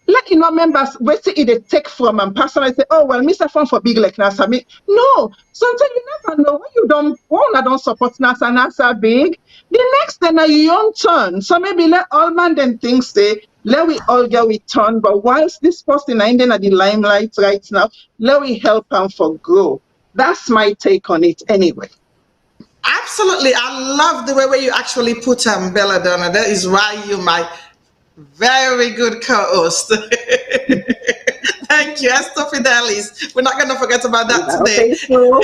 Let you know members wait till they take from and personally say, oh well, Mr. Fun for big like NASA. Me. No, sometimes you never know when you don't one I don't support NASA, NASA big. The next then are your own turn. So maybe let all man then think say, let we all get we turn, but whilst this person are in at the limelight right now, let we help them for grow. That's my take on it anyway. Absolutely. I love the way you actually put Belladonna. That is why you're my very good co-host. Thank you, Esther Fidelis. We're not going to forget about that today. Okay, so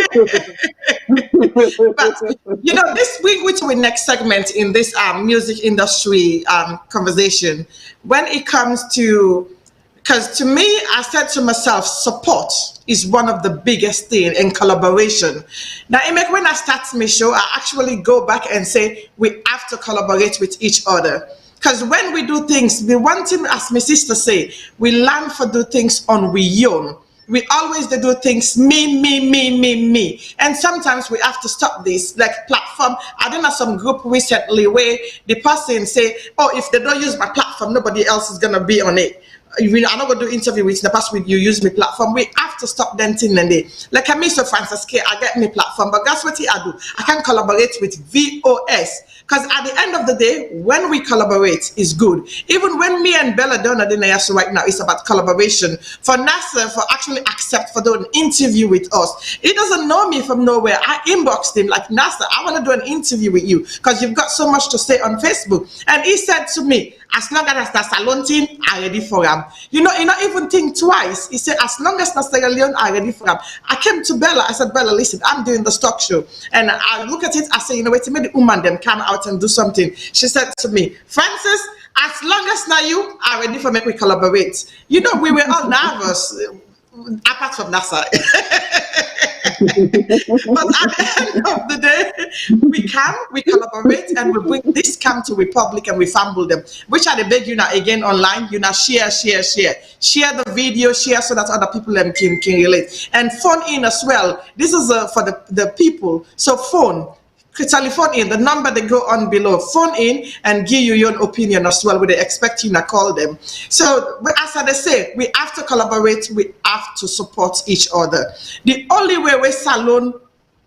But this brings me to the next segment in this music industry conversation. When it comes to, because to me, I said to myself, support is one of the biggest thing in collaboration. Now, when I start my show, I actually go back and say we have to collaborate with each other. Because when we do things, we want to, as my sister say, we learn to do things on we own. We always they do things me. And sometimes we have to stop this, like platform. I don't know some group recently where the person say, oh, if they don't use my platform, nobody else is gonna be on it. I'm not going to do interview with the past with you use my platform. We have to stop them thing and they like I miss Francis K. I get my platform, but guess what I do? I can collaborate with VOS because at the end of the day, when we collaborate, is good. Even when me and Bella Donna so right now, it's about collaboration. For Nasser, for actually accept for doing an interview with us, he doesn't know me from nowhere. I inboxed him like Nasser, I want to do an interview with you because you've got so much to say on Facebook, and he said to me, as long as the Salone team are ready for him. He not even think twice. He said, as long as Nasser Leon are ready for him. I came to Bella. I said, Bella, listen, I'm doing the stock show. And I look at it, I say, wait, made the woman them come out and do something. She said to me, Francis, as long as now you are ready for me, we collaborate. We were all nervous, apart from Nasser. But at the end of the day, we collaborate, and we bring this camp to Republic and we fumble them. Which are the beg again online, share the video, share so that other people can relate. And phone in as well. This is for the people. So phone. Telephone in the number they go on below, phone in and give you your opinion as well, where they expect you to call them. So as I say, we have to collaborate, we have to support each other. The only way we Salone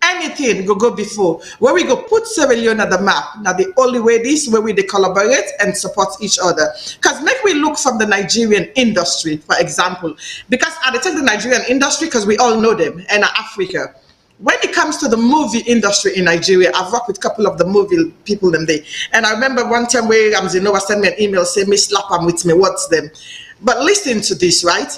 anything go before where we go put Sierra Leone at the map. Now the only way this where we they collaborate and support each other. Because make we look from the Nigerian industry, for example, because I take the Nigerian industry because we all know them and Africa. When it comes to the movie industry in Nigeria, I've worked with a couple of the movie people them there. And I remember one time where Ramzinowa sent me an email saying, me slap them with me, what's them? But listen to this, right?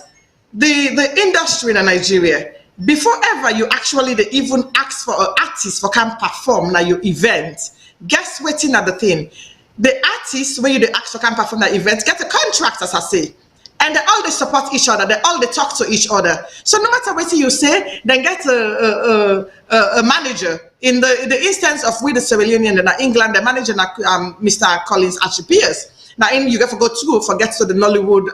The industry in Nigeria, before ever you actually they even ask for an artist for can perform na your event, guess waiting at the thing. The artists where you they ask for can perform that event, get a contract as I say. And they all they support each other. They all they talk to each other. So no matter what you say, then get a manager in the instance of with the Sierra Leonean and England, the manager Mr. Collins Archipiers. Now in you get to go to forget to the Nollywood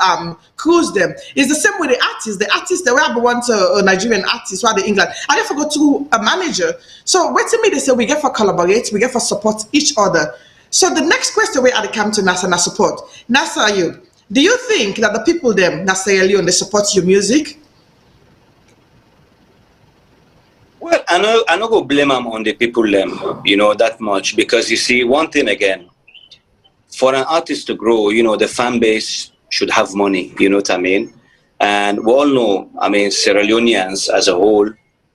cruise them. It's the same with the artists. The artists they will want a Nigerian artist while the England. I get to go to a manager. So wait to me they say we get for collaborate, we get for support each other. So the next question we had to come to Nasser and support. Nasser, Ayoub, do you think that the people them Sierra Leone they support your music? Well, I know go blame them on the people them, you know, that much, because you see one thing again. For an artist to grow, you know, the fan base should have money, you know what I mean? And we all know, I mean, Sierra Leoneans as a whole,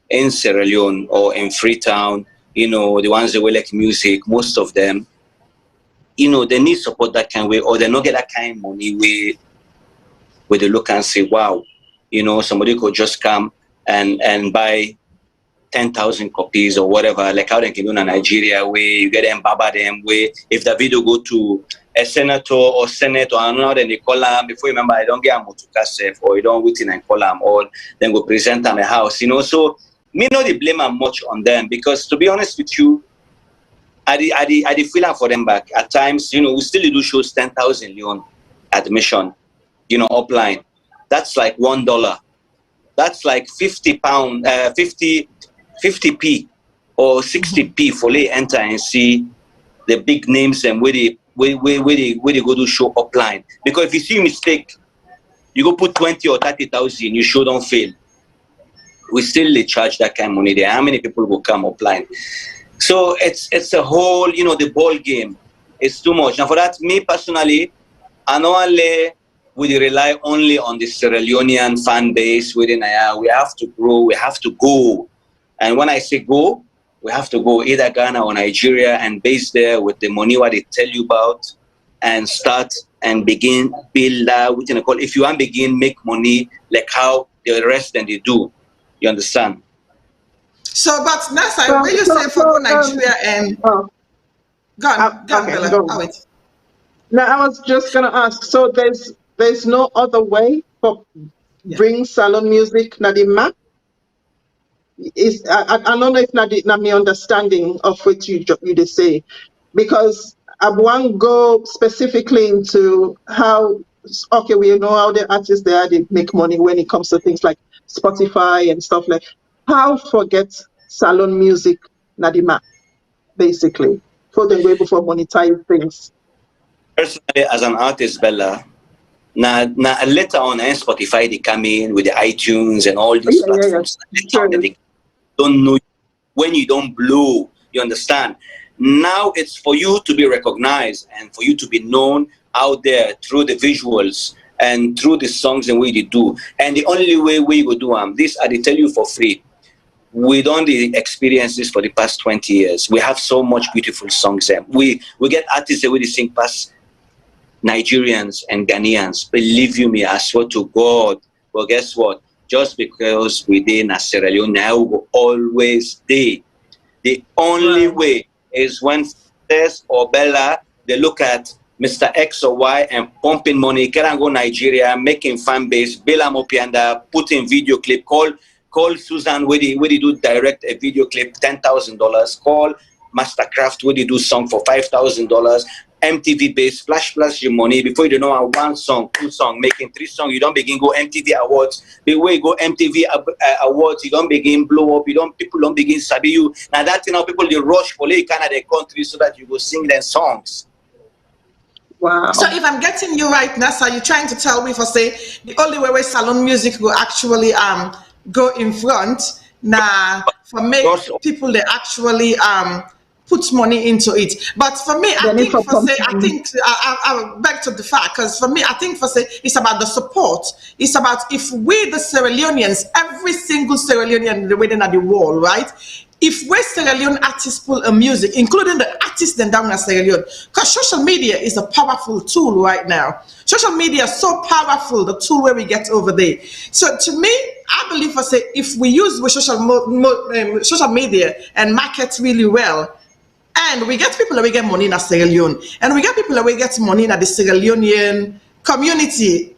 in Sierra Leone or in Freetown, you know, the ones that will like music, most of them, you know, they need support that kind of way, or they not get that kind of money where they look and say, wow, you know, somebody could just come and buy 10,000 copies or whatever, like how they can do in Nigeria, where you get them, baba them, where if the video go to a senator or senate or another, then they call them, before you remember, I don't get a motukasef, or you don't wait in and call them, or then go present them a house, you know. So, me not they blame them much on them, because to be honest with you, I feel for them back. At times, you know, we still do shows 10,000 Leon admission, you know, upline. That's like $1. That's like 50 pound, 50p or 60p for they enter and see the big names and where they go to show upline. Because if you see a mistake, you go put 20 or 30,000, you show don't fail. We still charge that kind of money there. How many people will come upline? So it's a whole, you know, the ball game. It's too much. Now for that, me personally, I know we rely only on the Sierra Leonean fan base within Naya. We have to grow, we have to go. And when I say go, we have to go either Ghana or Nigeria and base there with the money what they tell you about and start and begin build within a call. If you want to begin make money like how the rest then they do, you understand? So, but Nasser, when you say for Nigeria and go on, Bella. Now I was just gonna ask. So there's no other way for bring Salone music na the map. I don't know if not my understanding of what you they say, because I want go specifically into how we know how the artists they make money when it comes to things like Spotify and stuff like how forget Salone music na the map basically for them able for monetize things. Personally, as an artist, Bella, now later on Spotify they come in with the iTunes and all these platforms. They don't know when you don't blow, you understand? Now it's for you to be recognized and for you to be known out there through the visuals and through the songs and way they do. And the only way we go do this, I tell you for free. We don't experience this for the past 20 years. We have so much beautiful songs there. We get artists that we sing past Nigerians and Ghanaians. Believe you me, I swear to God. But guess what? Just because we did in Sierra Leone, now we will always be. The only way is when Tess or Bella, they look at Mr. X or Y and pumping money, can go Nigeria, making fan base, Bella Mopianda, putting video clip, call Susan where they do direct a video clip, $10,000, call Mastercraft where they do song for $5,000, MTV base, flash your money before you know one song, two song, making 3 songs, you don't begin go MTV awards. The way you go MTV awards, you don't begin blow up, people don't begin sabi you. Now that's how people they rush for like Canada country so that you go sing their songs. Wow. So if I'm getting you right, Nasser, you're trying to tell me for say the only way Salone music will actually go in front now for make people they actually put money into it. But for me, I think I beg to differ, because for me, I think for say it's about the support. It's about if we the Sierra Leoneans, every single Sierra Leonean within at the wall, right? If we Sierra Leone artists pull a music, including the artists then down in Sierra Leone, because social media is a powerful tool right now. Social media is so powerful, the tool where we get over there. So to me, I believe for say if we use social media and market really well, and we get people that we get money in Sierra Leone, and we get people that we get money in the Sierra Leonean community,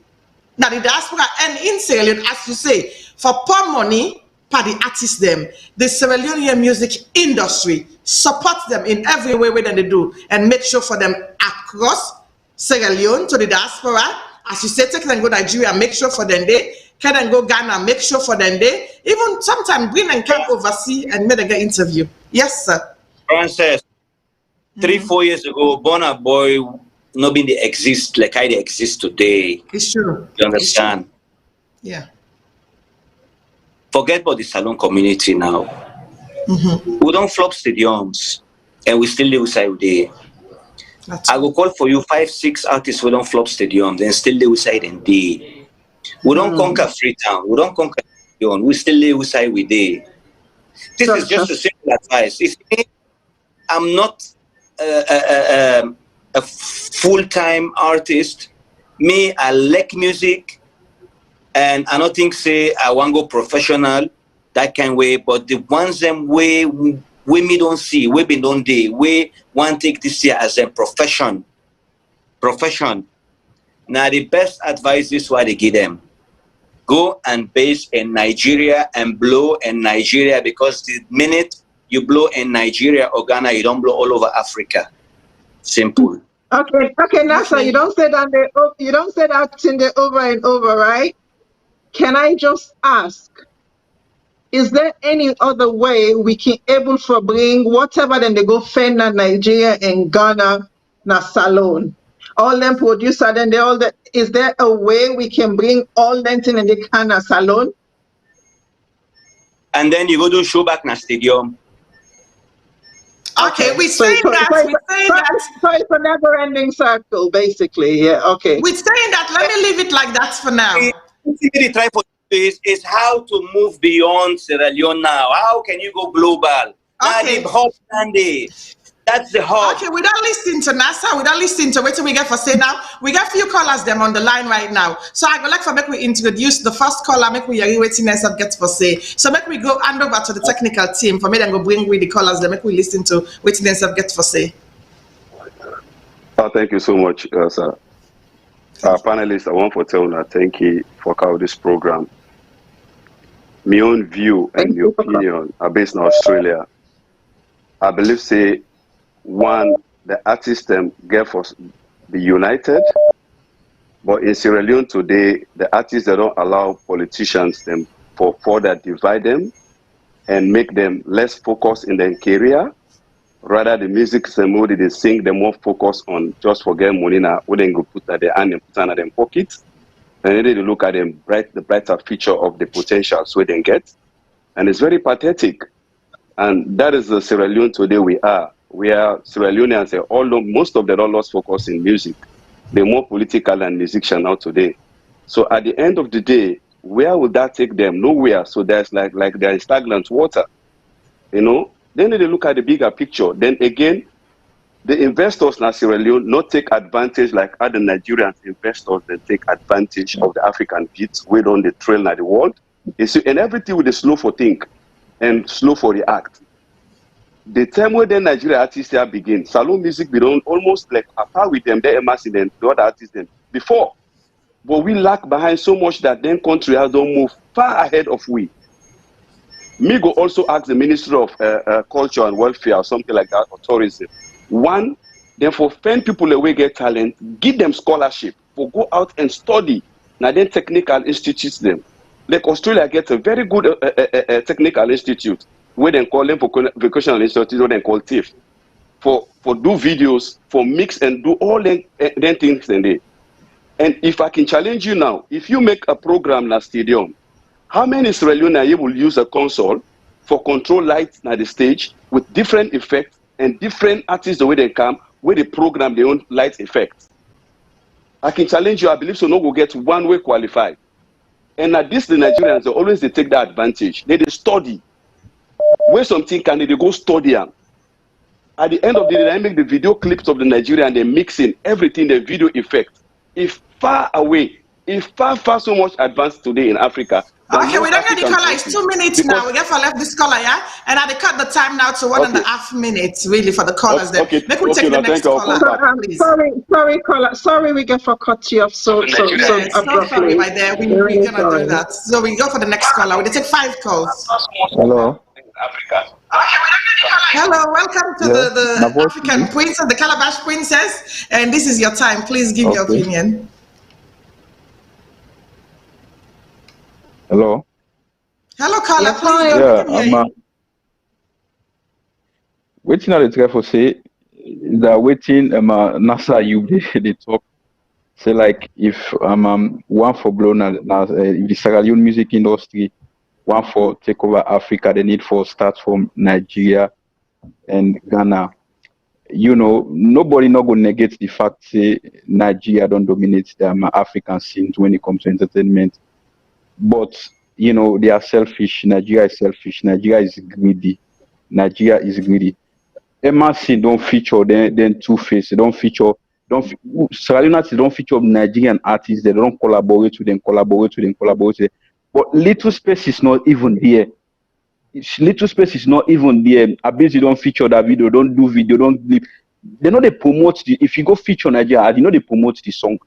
now the diaspora and in Sierra Leone, as you say, for poor money, for the artists them, the Sierra Leonean music industry, support them in every way that they do, and make sure for them across Sierra Leone to the diaspora. As you say, take them go Nigeria, make sure for them they can then go Ghana, make sure for them they even sometimes bring and come overseas and make them get interview. Yes, sir. Frances, 3-4 years ago, Burna Boy not been they exist like how they exist today. It's true. You understand? Yeah. Forget about the Salone community now. We don't flop stadiums and we still live outside there. I will call for you 5-6 artists who don't flop stadiums and still live outside and day. We don't conquer Freetown. We don't conquer stadium. We still live outside with day. This is just a simple advice. If I'm not a full-time artist, me, I like music, and I don't think say I want to go professional that kind of way, but the ones them way we me don't see, we been don't day, we want to take this year as a profession. Now the best advice is what they give them. Go and base in Nigeria and blow in Nigeria, because the minute you blow in Nigeria or Ghana, you don't blow all over Africa. Simple. Okay, Nasser, you don't say that in the over and over, right? Can I just ask, is there any other way we can able to bring whatever then they go fend Nigeria and Ghana na Salone? All them producer, then they all that, is there a way we can bring all them thing in the Ghana Salone? And then you go do show back na stadium. Okay, we saying that. So it's a never-ending circle, basically. Yeah. Okay. We're saying that. Let me leave it like that for now. The try for is how to move beyond Sierra Leone now. How can you go global? Okay. Now the hot Sunday. That's the hot. Okay, we don't listen to Nasser. We don't listen to what we get for say now. We got few callers them on the line right now. So I would like for make we introduce the first caller, make we hear waiting as get for say. So make we go hand over to the technical team for me then go bring with the callers them make we listen to waiting as get for say. Thank you so much, sir. Our panelists, I want to tell you thank you for this program. My own view and the opinion are based in Australia. I believe say one, the artists them get for be united, but in Sierra Leone today, the artists they don't allow politicians them for further divide them and make them less focused in their career. Rather, the music ceremony they sing, they more focus on just forget money now, what they go put at their hand and put under them pockets, and then they look at them the brighter feature of the potentials where they get, and it's very pathetic. And that is the Sierra Leone today we are. We are Sierra Leoneans, although most of them don't lost focus in music. They're more political than musician now today. So at the end of the day, where would that take them? Nowhere. So there's like there is stagnant water, you know. Then they look at the bigger picture. Then again, the investors in Sierra Leone not take advantage like other Nigerian investors that take advantage of the African kids. We don't the trail at the world. And everything with the slow for think and slow for react. The time when the Nigerian artists here begin, Salone music be done almost like apart with them, they immerse in them, the other artists them before. But we lag behind so much that then country has don't move far ahead of we. Me go also ask the Ministry of Culture and Welfare or something like that, or tourism. One, then for fend people away get talent, give them scholarship, for go out and study. Now then technical institutes them. Like Australia gets a very good technical institute, where they call them for vocational institutes, what they call TIFF, for do videos, for mix and do all them things in there. And if I can challenge you now, if you make a program in a stadium, how many Sierra Leoneans will use a console for control lights at the stage with different effects and different artists the way they come, where they program their own light effects? I can challenge you, I believe so no will get one way qualified. And at this, the Nigerians, they take that advantage. They study. Where something can they go study them. At the end of the day, they make the video clips of the Nigerian, they mix in everything, the video effect. If far away, if far so much advanced today in Africa, That Okay, we don't get the non-African caller. It's artists. 2 minutes now. Because We get for left this caller, yeah? And I cut the time now to 1.5 minutes, really, for the callers then. okay, Make we take the now next thank you. I'll caller, come back. please. Sorry, caller. Sorry, we get for cut you off so Yeah, so sorry, abruptly. my dear. We're Really gonna sorry. do that. So we go for the next caller. We take 5 calls. Hello. Hello, welcome to Yeah, my the voice African is Princess, the Calabash Princess, and this is your time. Please give your okay. opinion. Hello. Hello, caller. You're Please fine. go. Yeah, We can hear you. waiting. I dey try for say that waiting. Nasser Ayoub they talk. Say like if one for blow if the Sierra Leone music industry, one for take over Africa, they need for start from Nigeria and Ghana. You know, nobody not gonna negate the fact say Nigeria don't dominate the African scenes when it comes to entertainment. But you know, they are selfish. Nigeria is selfish. Nigeria is greedy. Nigeria is greedy. MRC don't feature then Two Face. They don't feature Sierra Leone artists don't feature Nigerian artists. They don't collaborate with them. But Little Space is not even there. Little Space is not even there. Abisi don't feature that video. Don't do video. Don't. They know they promote the. If you go feature Nigeria, you know they promote the song.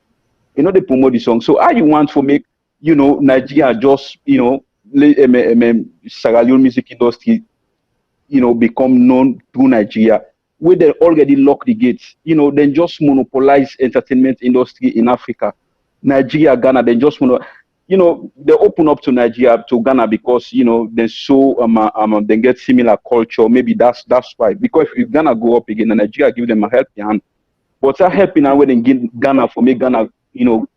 You know they promote the song. So how you want to make Nigeria just Sierra Leone music industry become known through Nigeria, where they already lock the gates, then just monopolize entertainment industry in Africa. Nigeria, Ghana, then just they open up to Nigeria, to Ghana because they they get similar culture. Maybe that's why. Because if Ghana go up again, and Nigeria give them a helping hand, but that helping hand when they give Ghana for make Ghana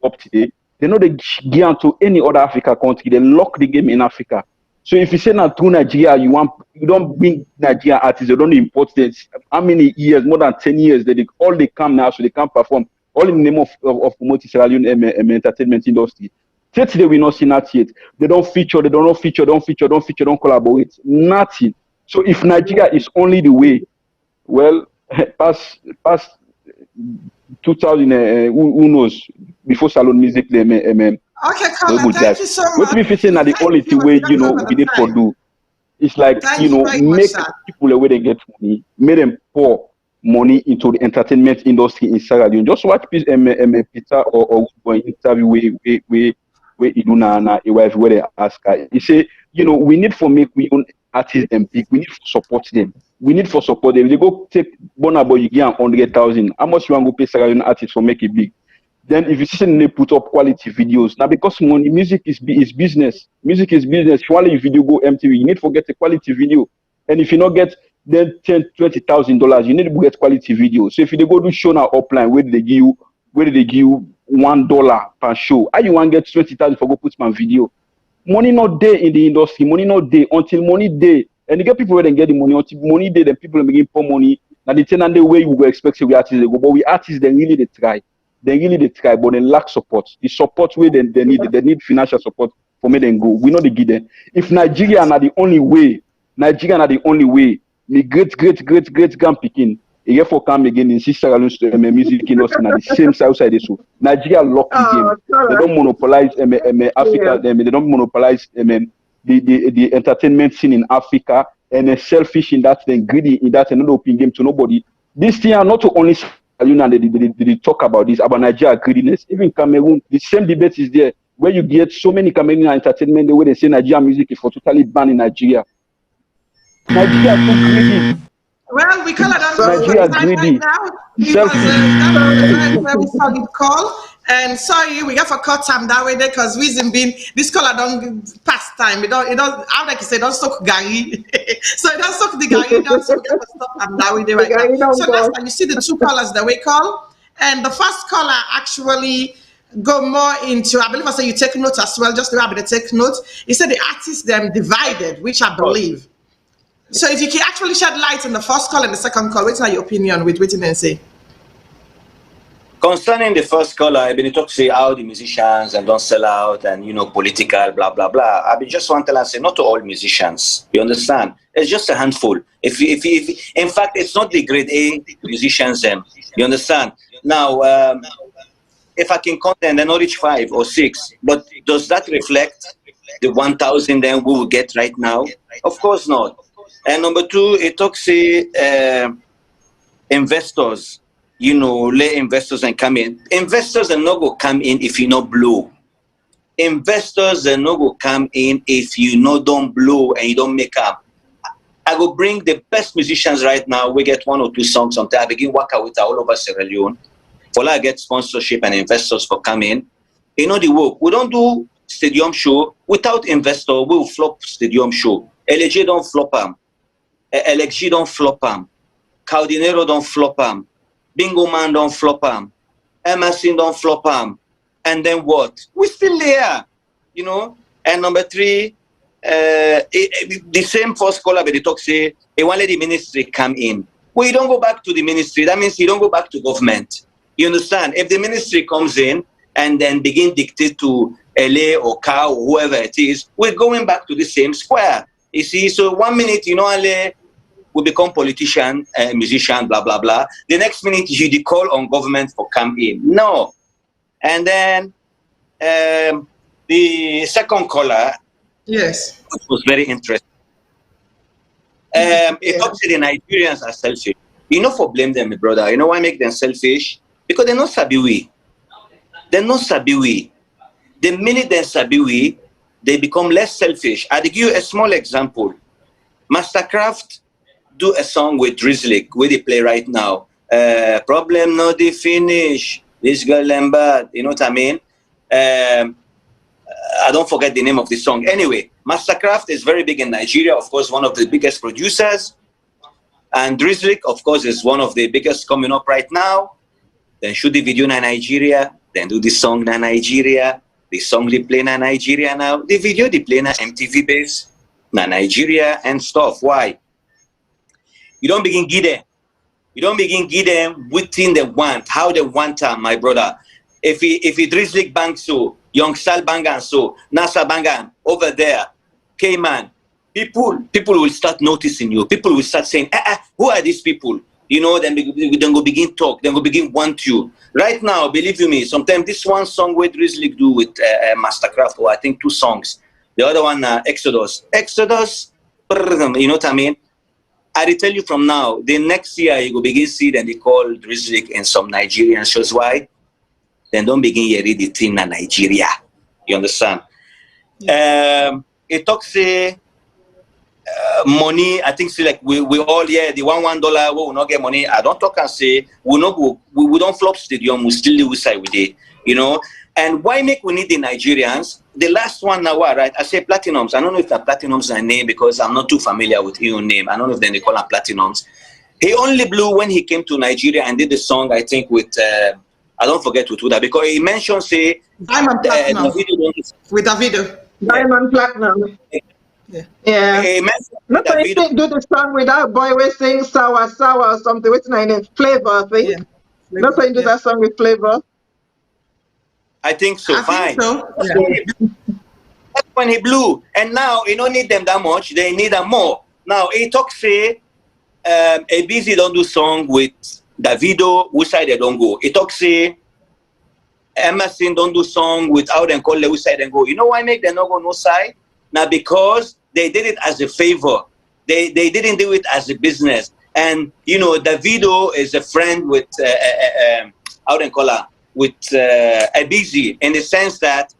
up today, they know they give to any other Africa country. They lock the game in Africa. So if you say now through Nigeria, you don't bring Nigeria artists, you don't import them. How many years? More than 10 years. All they come now, so they can't perform. All in the name of promoting Sierra Leone entertainment industry. Till today we not see that yet. They don't feature, don't collaborate. Nothing. So if Nigeria is only the way, well, past 2000, who knows? Before Salone music, Okay, caller, thank you so much. What if you say that the only way we need to do is like make people the way they get money, make them pour money into the entertainment industry in Sierra Leone. Just watch Peter or interview where he do na where they ask her. He say we need for make we own artists them big. We need to support them. We need for support them. If they go take Burna Boy, you get 100,000. How much you want to pay Sierra Leone artists for make it big? Then if you see they put up quality videos, now because money, music is business. Music is business. Surely if video go MTV, you need to get a quality video. And if you not get then $20,000, you need to get quality video. So if you go do show now upline, where did they give you $1 per show? How you want to get 20,000 for go put my video? Money not there in the industry, money not there until money day. And you get people where they get the money until money day, then people are making poor money. Now the 10 and the way you go expect we artists they go, but we artists they really they try. They really try, but they lack support. The support way they need financial support for me then go. We know they give them. If Nigeria are the only way, the great grand picking, a for come again in Sierra Leone music industry na the same outside this. Nigeria lock the game. They don't monopolize Africa. They don't monopolize the entertainment scene in Africa, and they're selfish in that, then greedy in that, and not open game to nobody. This thing are not to only they talk about this, about Nigeria greediness. Even Cameroon, the same debate is there, where you get so many Cameroonian entertainment, the way they say Nigeria music is for totally banned in Nigeria. Nigeria too greedy. Well, we call it Nigeria greedy. That was a very solid call. And sorry, we got for cut time that way there because reason being this caller don't pass time. It don't how like you say don't soak Gary. So it don't soak the Gary, don't soak stop time that way there right now. So next time you see the 2 callers that we call, and the first caller actually go more into, I believe I said you take note as well, just to have to take note. He said the artists them divided, which I believe. So if you can actually shed light on the first call and the second call, what's your opinion with waiting and say? Concerning the first caller, I've been talking say how the musicians and don't sell out and political blah blah blah. I been just want to say not to all musicians. You understand? It's just a handful. If in fact it's not the grade A musicians. You understand? Now if I can count them, they not reach 5 or 6. But does that reflect the 1,000 then we will get right now? Of course not. And number two, it talks investors, let investors and come in. Investors are not going to come in if you not blow. Investors are not going to come in if you don't blow and you don't make up. I will bring the best musicians right now. We get 1 or 2 songs until I begin working with all over Sierra Leone. For I get sponsorship and investors for coming. The work. We don't do stadium show without investor. We will flop stadium show. LG don't flop them. LXG don't flop them. Caldinero don't flop them. Bingo Man don't flop them. Emerson don't flop them. And then what? We still there, And number 3, the same first caller, but they talk say, they want let the ministry come in. Well, you don't go back to the ministry. That means you don't go back to government. You understand? If the ministry comes in and then begin dictate to LA or CAO or whoever it is, we're going back to the same square. You see, so 1 minute, LA will become politician, musician, blah, blah, blah. The next minute, you call on government for come in. No. And then the second caller, yes, which was very interesting. It talks to the Nigerians are selfish. For blame them, my brother. You know why make them selfish? Because they're not sabi we. They're not sabi we. The minute they're sabi we, they become less selfish. I'll give you a small example. Mastercraft do a song with Drizzly, where they play right now. Problem not the finish. This girl and bad. You know what I mean? I don't forget the name of the song. Anyway, Mastercraft is very big in Nigeria. Of course, one of the biggest producers. And Drizzly, of course, is one of the biggest coming up right now. Then shoot the video in Nigeria. Then do the song in Nigeria. The song they play in Nigeria now. The video they play in MTV base in Nigeria and stuff. Why? You don't begin give them. You don't begin give them within they want, how they want them, my brother. If he Drizzly bang so, Young Sal Bangan so, Nasser Bangan over there, Cayman, people will start noticing you. People will start saying, who are these people? Then we don't go begin talk, then go begin want you. Right now, believe you me, sometimes this one song with Drizzly do with Mastercraft, or I think 2 songs. The other one, Exodus. Exodus, you know what I mean? I tell you from now, the next year you go begin see then they call Drizzly in some Nigerian shows. Why? Then don't begin to read the thing in Nigeria. You understand? Yeah. It talks money. I think like we all the $1 we will not get money. I don't talk and say we don't flop stadium. We still live side with it. And why make we need the Nigerians? The last one now, right? I say Platinums. I don't know if the Platinums are name because I'm not too familiar with his name. I don't know if then they call him Platinums. He only blew when he came to Nigeria and did the song, I think, with I don't forget with that because he mentioned say Diamond Platinum with Davido. Diamond Platinum. Yeah. Not Davido do the song with that boy we sing sour or something. What's my name? Flavor, I think. Yeah. Not saying do that song with Flavor. I think so. Fine. Think so. Yeah. That's when he blew, and now you don't need them that much. They need them more. Now he talk say, a busy don't do song with Davido. Which side they don't go? He talk say, Emerson don't do song with out and call which side they go. You know why make them not go no side? Now because they did it as a favor. They didn't do it as a business. And Davido is a friend with out and call her. With Abizi in the sense that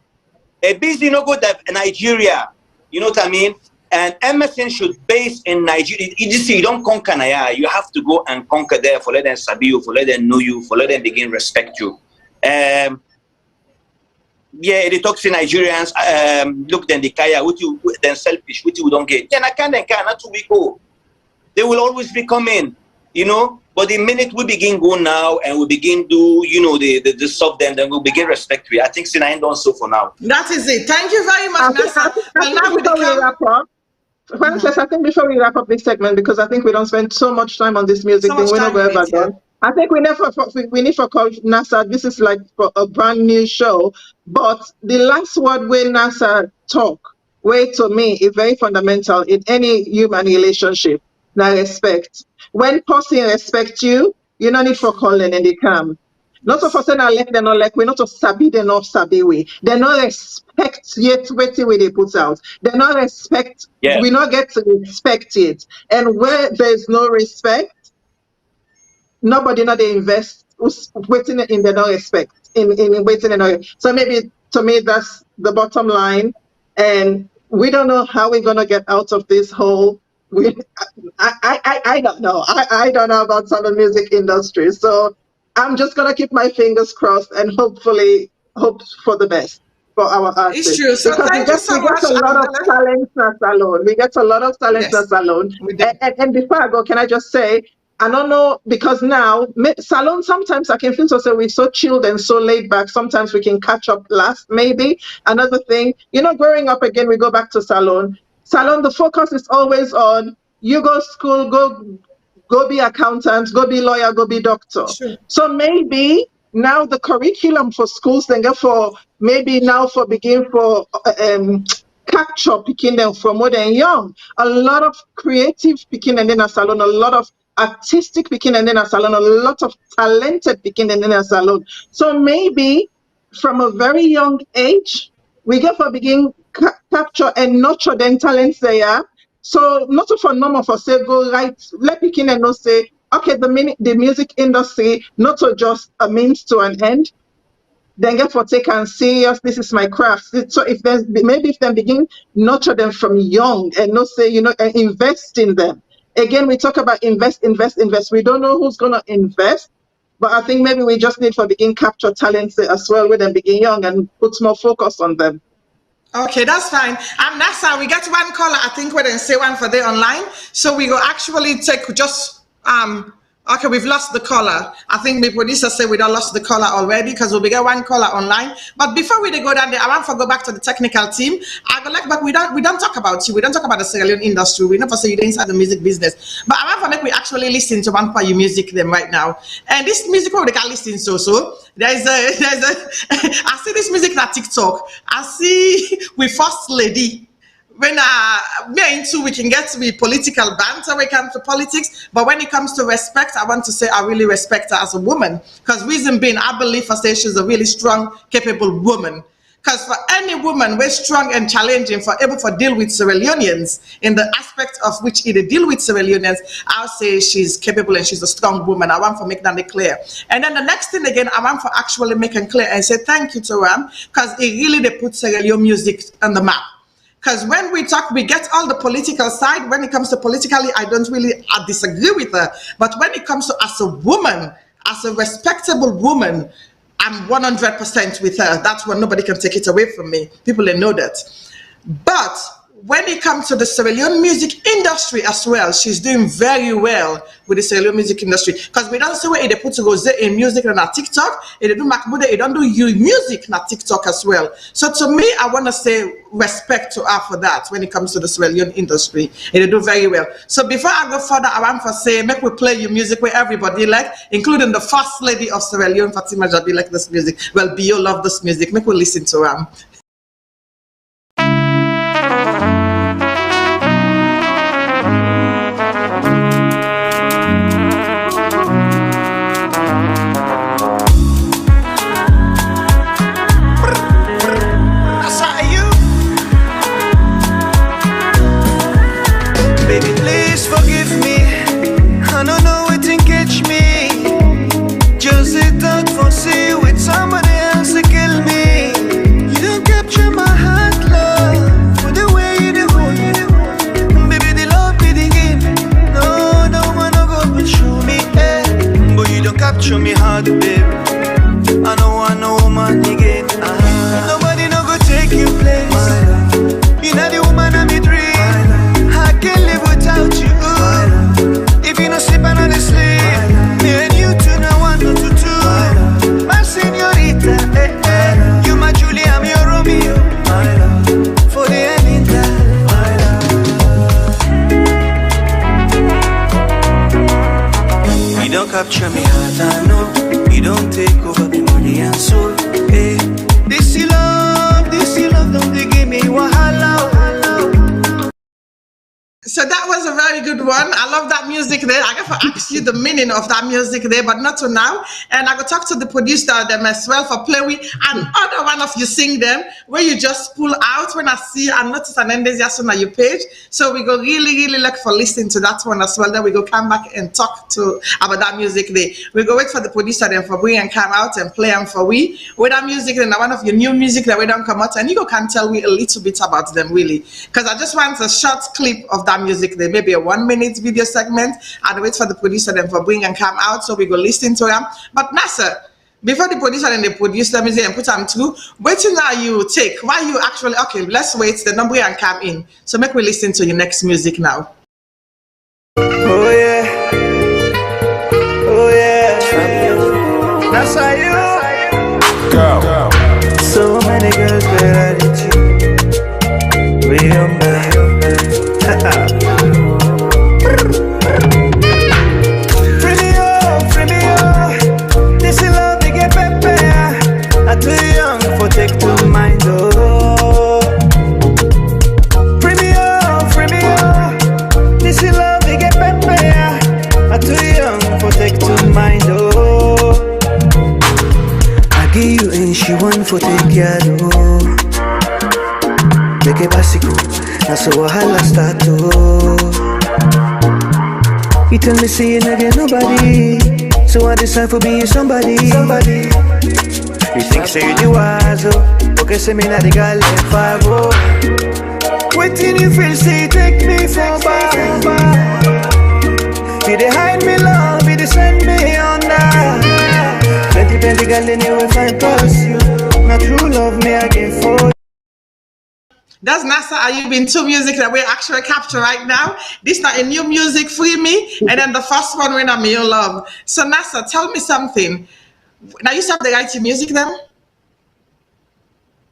Abizi no go to Nigeria, you know what I mean? And Emerson should base in Nigeria. You don't conquer Naya, you have to go and conquer there for let them sabi you, for let them know you, for let them begin respect you. Yeah, they talk to Nigerians, look then the kaya, what you then selfish, what you don't get. Yeah, I can't not 2 weeks go. They will always be coming, But the minute we begin go now and we begin do, the stuff, then we'll begin respect we. I think Sina done so for now. That is it. Thank you very much, Nasser. Frances, I think before we wrap up this segment, because I think we don't spend so much time on this music thing, we're not going ever done. I think we need for call Nasser. This is like for a brand new show, but the last word when Nasser talk, way to me, is very fundamental in any human relationship. Now respect. When person respect you, you don't need for calling and they come. Not of us saying like they not like we not of sabi they not sabi we. They not respect yet waiting we they put out. They not respect. Yeah. We not get to respect it. And where there's no respect, nobody not they invest. Who's waiting in the no respect in waiting in no. So maybe to me that's the bottom line. And we don't know how we're gonna get out of this hole. I don't know. I don't know about Salone music industry. So I'm just gonna keep my fingers crossed and hopefully hope for the best for our artists. It's true. So because thank you so we get much. a lot of talent in Salone. We get a lot of talent in Yes, Salone. we do. And before I go, can I just say, I don't know, because now Salone, sometimes I can feel so say we're so chilled and so laid back. Sometimes we can catch up last, maybe. Another thing, growing up again, we go back to Salone. Salone, the focus is always on you go school, go be accountant, go be lawyer, go be doctor. Sure. So maybe now the curriculum for schools, then for maybe now for begin for capture picking them from more than young. A lot of creative picking and then a Salone, a lot of artistic picking and then a Salone, a lot of talented picking and then a Salone. So maybe from a very young age, we get for begin capture and nurture them talents there. So not for none of us say go right, let picking and not say, okay, the music industry, not to just a means to an end. Then get for take and serious, this is my craft. So if they begin nurture them from young and not say, and invest in them. Again, we talk about invest. We don't know who's gonna invest, but I think maybe we just need to begin capture talents as well with them begin young and put more focus on them. Okay, that's fine. Nasser, we get one caller, I think we didn't say one for the online. So we will actually take just okay, we've lost the caller. I think the producer said we don't lost the caller already because we'll get one caller online. But before we go down there, I want to go back to the technical team. I go like, but we don't talk about you. We don't talk about the Sierra Leone industry. We never say you're inside the music business. But I want to make we actually listen to one part of your music them right now. And this music we can listen so there's a I see this music on TikTok. I see we first lady. When me into we can get to be political banter when it comes to politics, but when it comes to respect, I want to say I really respect her as a woman. Because reason being, I believe her say she's a really strong, capable woman. Because for any woman, we're strong and challenging, for able to deal with Sierra Leoneans in the aspect of which they deal with Sierra Leoneans, I'll say she's capable and she's a strong woman. I want to make that clear. And then the next thing again, I want to actually make it clear and say thank you to Ram, because it really they put Sierra Leone music on the map. Because when we talk, we get all the political side. When it comes to politically, I disagree with her. But when it comes to as a woman, as a respectable woman, I'm 100% with her. That's when nobody can take it away from me. People know that. But when it comes to the Sierra Leone music industry as well, she's doing very well with the Sierra Leone music industry. Because we don't say where they put to go in music on our TikTok, they do Macbuda, they don't do you music on TikTok as well. So to me, I want to say respect to her for that when it comes to the Sierra Leone industry. They do very well. So before I go further, I want to say, make we play your music where everybody like, including the first lady of Sierra Leone, Fatima Jadi, like this music. Well, Bio love this music. Make we listen to her. Show me how to baby. I know I know man again. Nobody no go take you place. You know the woman of me dream. I can't live without you. If you no sleep, I know the sleep. Me and you two, no one, no two. My señorita, you my Julie, I'm your Romeo. For the ending time. You don't capture me heart, I know. You don't take over the body and soul. Hey, this you love, don't they give me wahala. So that was a very good one. I love that music there. I got to ask you the meaning of that music there, but not to now. And I go talk to the producer them as well for play with and other one of you sing them where you just pull out when I see and notice an enthusiasm on your page. So we go really look for listening to that one as well. Then we go come back and talk to about that music there. We go wait for the producer then for we and come out and play them for we. With that music then one of your new music that we don't come out and you go can tell me a little bit about them really. Because I just want a short clip of that music there, maybe a 1 minute video segment, and wait for the producer then for bring and come out so we go listen to them. But Nasser, before the producer and the producer music and put them through, waiting now you take, why you actually, okay, let's wait the number and come in. So make we listen to your next music now. Oh yeah, oh yeah, that's how you go. So many girls better than you. We on that. Free me up. This is love, they get pepe. I'm too young for take to mind, oh. Free me up. This is love, they get pepe. I'm too young for take to mind, oh. I give you and she want for take care, oh. Make it basico. That's how wahala start to. You tell me say you not get nobody, so I decide for being somebody. You think say you the wise, oh. Okay, say me not the girl in 5 oh. Waiting you feel say you take me for bad. You they hide me love, you they send me under. Plenty girl in you will find plus you. Not true love me again for. That's Nasser Ayoub in 2 music that we actually capture right now. This not a new music, Free Me, and then the first one when I'm in your love. So Nasser, tell me something. Now you start the writing music then?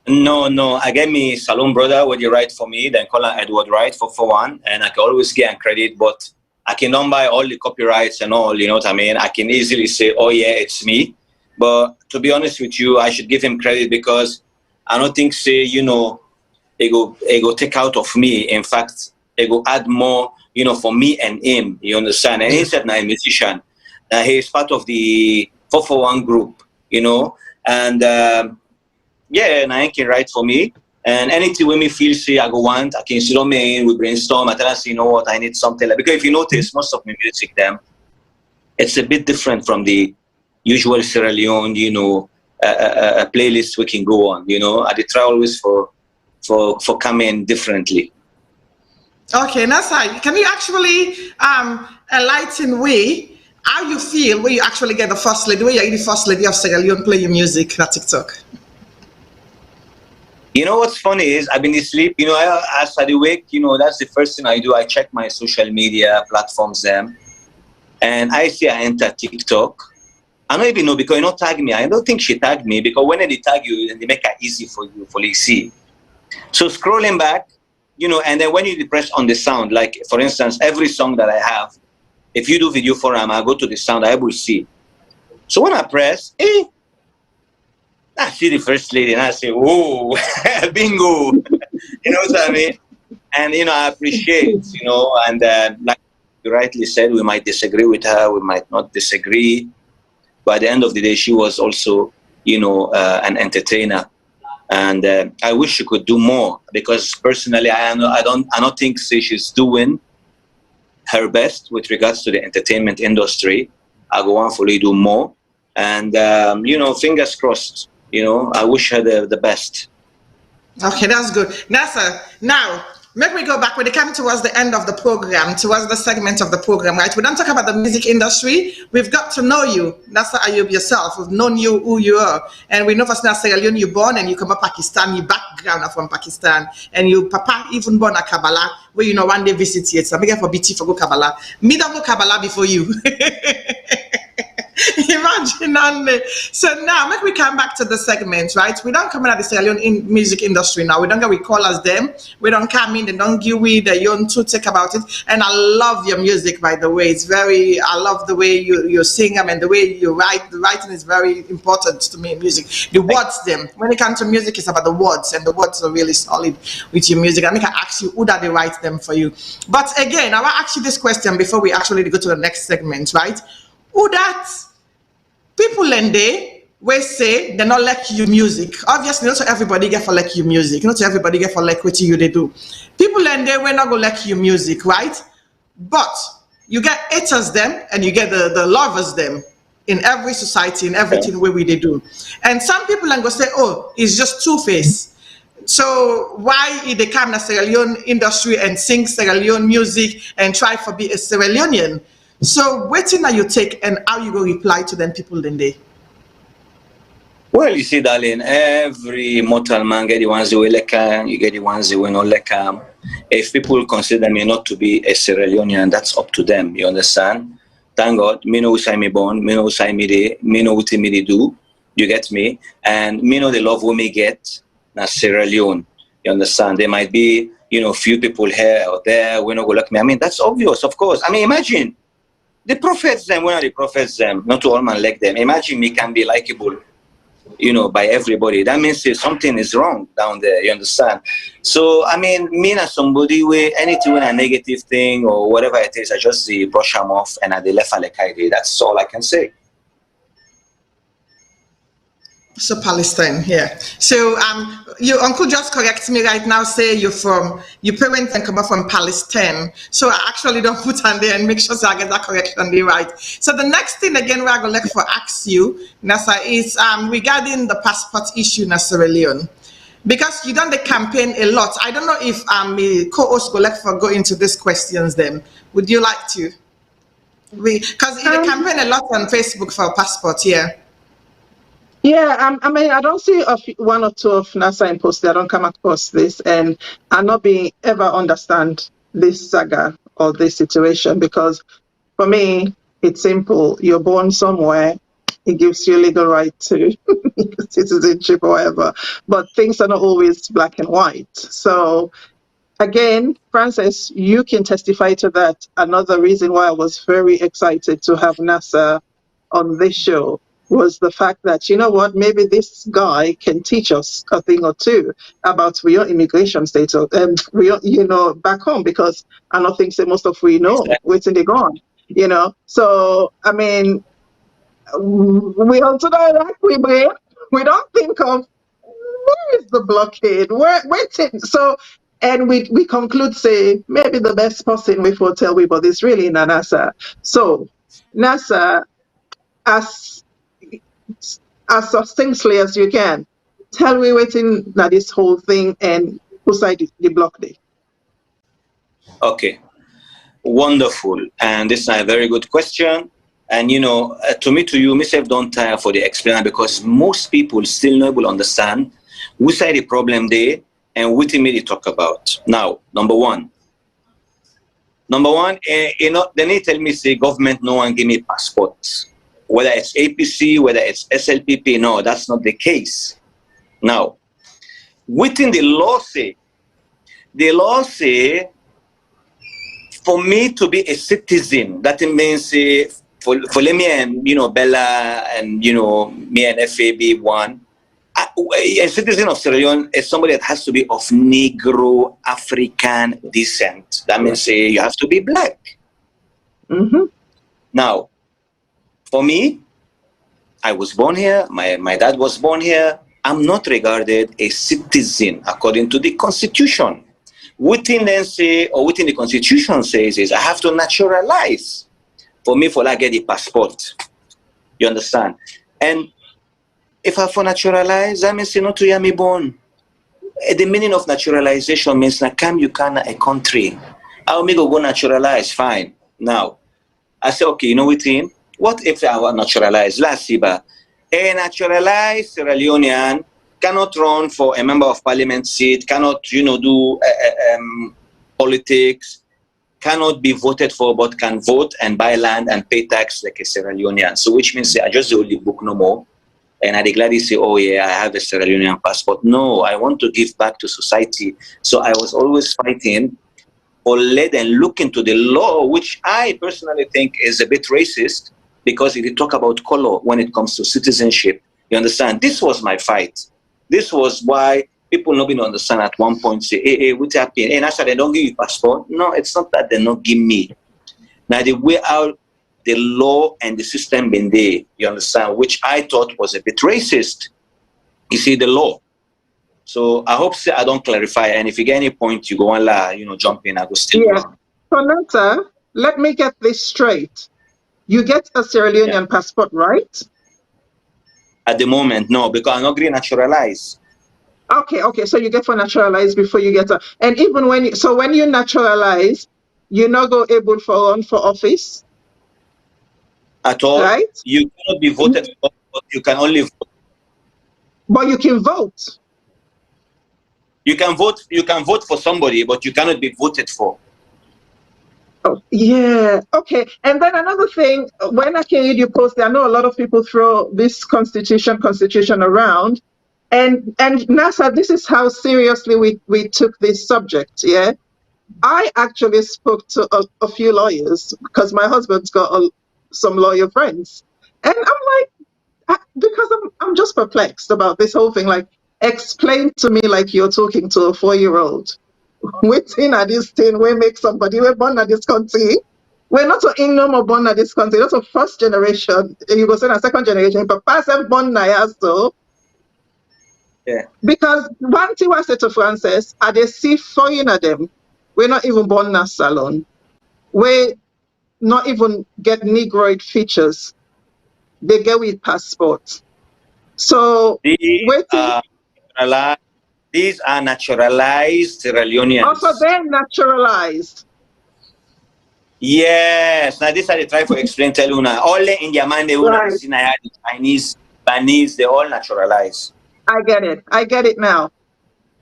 No. I get me Salone brother what you write for me, then Colin Edward write for one, and I can always get credit, but I cannot buy all the copyrights and all, you know what I mean? I can easily say, oh yeah, it's me. But to be honest with you, I should give him credit because I don't think say, you know, it go take out of me. In fact, it go add more, you know, for me and him. You understand? And he said, "Now a musician. He is part of the 441 group, you know." And yeah, and I can write for me. And anything when me feel say I go want, I can sit on me. We brainstorm. I tell us, you know what, I need something like, because if you notice, most of my music, them, it's a bit different from the usual Sierra Leone, you know, a playlist we can go on. You know, I try always for coming differently. Okay, Nasser, can you actually enlighten we how you feel when you actually get the first lady, when you're the first lady of Sierra Leone play your music on TikTok? You know what's funny is I've been asleep. You know, as I wake, you know, that's the first thing I do. I check my social media platforms them, and I see I enter TikTok. I don't even know because you don't tag me. I don't think she tagged me because when they tag you, they make it easy for you for see. So scrolling back, you know, and then when you press on the sound, like for instance, every song that I have, if you do video for them, I go to the sound, I will see. So when I press, I see the first lady and I say, whoa, bingo, you know what I mean? And, you know, I appreciate, you know, and like you rightly said, we might disagree with her, we might not disagree. But at the end of the day, she was also, you know, an entertainer. And I wish she could do more because personally, I don't think she's doing her best with regards to the entertainment industry. I go on for do more, and you know, fingers crossed. You know, I wish her the best. Okay, that's good. Nasser, now make me go back. When it comes towards the end of the program, towards the segment of the program, right? We don't talk about the music industry. We've got to know you. Nasser Ayoub yourself. We've known you, who you are. And we know for Sierra Leone, you're born and you come from Pakistan. Your background are from Pakistan. And you papa even born at Kabbalah, where you know one day visit it. So I'm here for BT for go Kabbalah. Me don't go Kabbalah before you. Imagine now So now, make we come back to the segment, right? We don't come in at the Sierra Leone music industry now. We don't get we call us them. We don't come in. They don't give we the young to take about it. And I love your music, by the way. It's very. I love the way you sing them and the way you write. The writing is very important to me in music. The words, them. When it comes to music, it's about the words, and the words are really solid with your music. I think I ask you who that they write them for you. But again, I will ask you this question before we actually go to the next segment, right? Who that people and they will say they not like you music. Obviously, not everybody get for like you music. Not everybody get for like what you they do. People and they will not go like you music, right? But you get haters them and you get the lovers them in every society, in everything where we they do. And some people and go say, oh, it's just two-faced. So why they come to Sierra Leone industry and sing Sierra Leone music and try to be a Sierra Leonean? So waiting that you take and how you go reply to them people then they? Well, you see, darling, every mortal man get the ones who like you get the ones who not like If people consider me not to be a Sierra Leonean, that's up to them, you understand? Thank God, me know who me born, me know who me day, me know what me do, you get me? And me know the love we me get. Now Sierra Leone, you understand? There might be, few people here or there, we not go like me. I mean, that's obvious, of course. I mean, imagine, the prophets them, when are the prophets them? Not all man like them. Imagine me can be likable, by everybody. That means something is wrong down there, you understand? So, I mean, me as somebody where anything when a negative thing or whatever it is, I just brush them off and I left like I did. That's all I can say. So Palestine, yeah. So your uncle just corrects me right now, say your parents and come up from Palestine. So I actually don't put on there and make sure so I get that correction there right. So the next thing again we're gonna like for ask you, Nasser, is regarding the passport issue in Sierra Leone. Because you done the campaign a lot. I don't know if my co-host go like for go into these questions then. Would you like to? Because you campaign a lot on Facebook for a passport, yeah. Yeah, I mean, I don't see one or two of NASA posts. I don't come across this, and I not being ever understand this saga or this situation, because for me, it's simple. You're born somewhere, it gives you legal right to citizenship or whatever, but things are not always black and white. So again, Frances, you can testify to that. Another reason why I was very excited to have NASA on this show was the fact that, you know what, maybe this guy can teach us a thing or two about real immigration status, real, back home, because I don't think that most of we know what's in the gone, So, I mean, we also don't like we don't think of where is the blockade, where's it? So, and we conclude, say, maybe the best person we tell we, but it's really not NASA. So, NASA, as succinctly as you can, tell me waiting that this whole thing and who side the block day. Okay, wonderful. And this is a very good question. And to you, myself don't tire for the explainer, because most people still not will understand who side the problem there and what they talk about. Now, number one, they need to tell me, say, government no one give me passports. Whether it's APC, whether it's SLPP, no, that's not the case. Now, within the law say, for me to be a citizen, that means for me and Bella and me and FAB1, a citizen of Sierra Leone is somebody that has to be of Negro African descent. That means you have to be black. Mm-hmm. Now, for me, I was born here, my dad was born here. I'm not regarded a citizen according to the Constitution. Within the Constitution says is I have to naturalize for me for I get the passport. You understand? And if I for naturalize, that means not to me born. The meaning of naturalization means na come you can a country. I'll make go naturalize, fine. Now, I say, okay, what if I want naturalized? Last see, a naturalized Sierra Leonean cannot run for a member of parliament seat, cannot, do politics, cannot be voted for, but can vote and buy land and pay tax like a Sierra Leonean. So which means I just the only book no more. And I gladly say, oh yeah, I have a Sierra Leonean passport. No, I want to give back to society. So I was always fighting or led and look into the law, which I personally think is a bit racist because it talk about color when it comes to citizenship. You understand? This was my fight. This was why people not been understand at one point say, hey, what happened? Hey, Nasser, they don't give you passport. No, it's not that they not give me. Now the way out the law and the system been there, you understand, which I thought was a bit racist. You see the law. So I hope I don't clarify. And if you get any point, you go on, jump in. I go still. Yeah. So Nasser, let me get this straight. You get a Sierra Leonean passport, right? At the moment, no, because I'm not green naturalized. Okay. So you get for naturalized before you get and even when you naturalize, you're not go able for run for office at all. Right? You cannot be voted for, but you can only vote. But you can vote. You can vote for somebody, but you cannot be voted for. Oh, yeah. Okay. And then another thing, when I can read your post, I know a lot of people throw this constitution around. And Nasser, this is how seriously we took this subject. Yeah. I actually spoke to a few lawyers because my husband's got some lawyer friends. And I'm like, because I'm just perplexed about this whole thing. Like, explain to me like you're talking to a 4-year-old. Waiting at this thing, we make somebody we're born at this country. We're not in no more born at this country. That's a first generation. You go say a second generation, but pass them born now so. Yeah. Because one thing I said to Frances, I they see foreign at them. We're not even born in Salone. We not even get Negroid features. They get with passports. So these are naturalized Sierra Leoneans. Also, they're naturalized. Yes. Now this I try to explain. Tell you now. All in India man, they want to see Chinese, Banese, they all naturalized. I get it. I get it now.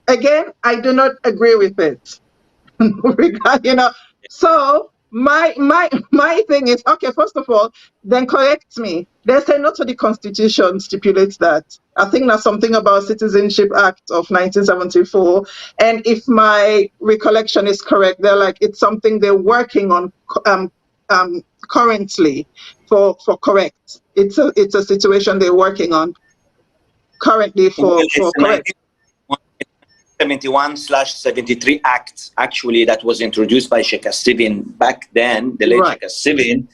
Again, I do not agree with it. So my thing is, okay, first of all, then correct me. They say not to the Constitution stipulates that. I think that's something about Citizenship Act of 1974. And if my recollection is correct, they're like, it's something they're working on currently for correct. It's a situation they're working on currently for correct. 71/73 Act, actually, that was introduced by Sheikh Steven back then, the late Sheikh Steven,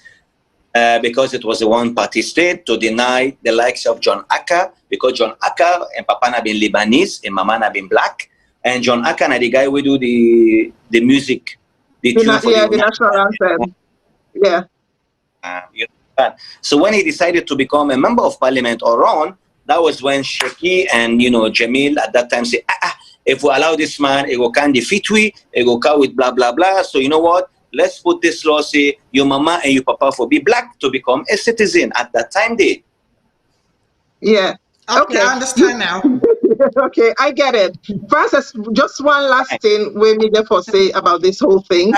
because it was a one-party state to deny the likes of John Akka, because John Akka and Papana been Lebanese and Mamana been black, and John Akka and the guy we do the music, the national anthem. Yeah. So when he decided to become a member of parliament or on, that was when Sheikh and Jamil at that time say, if we allow this man, it will can defeat we, it will come with blah blah blah. So you know what? Let's put this law say your mama and your papa for be black to become a citizen at that time day. Yeah. Okay, I understand now. Okay, I get it. Frances, just one last thing we need to say about this whole thing.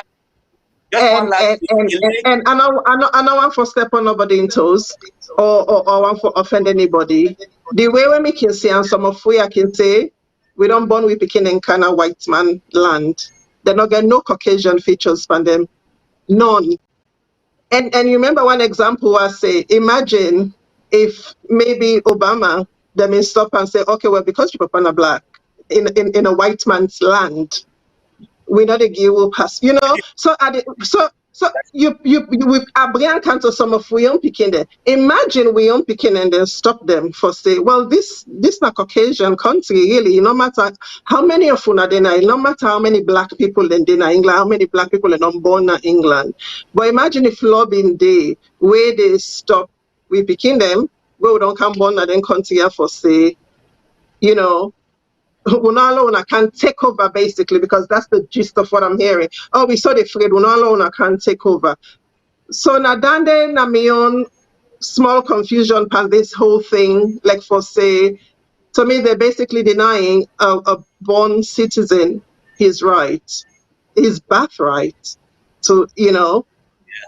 And I don't want for step on nobody toes or want for offend anybody. The way we make it say, and some of we I can say, we don't born with picking in kind of white man land. They're not get no Caucasian features from them. None. And you remember one example I say, imagine if maybe Obama, they may stop and say, okay, well, because you're Papa black in a white man's land, we not a give will pass. So you with Abrian Canto some of we picking there. Imagine we picking and then stop them for say, well, this not Caucasian country, really. No matter how many of una deny, no matter how many black people in England, how many black people are not born in England. But imagine if lobbying day where they stop we picking them, where we don't come born in country for say, Unala can't take over basically, because that's the gist of what I'm hearing. Oh, we saw the afraid Unala can't take over. So Nadande na my own small confusion past this whole thing, like for say, to me they're basically denying a born citizen his right, his birthright. to,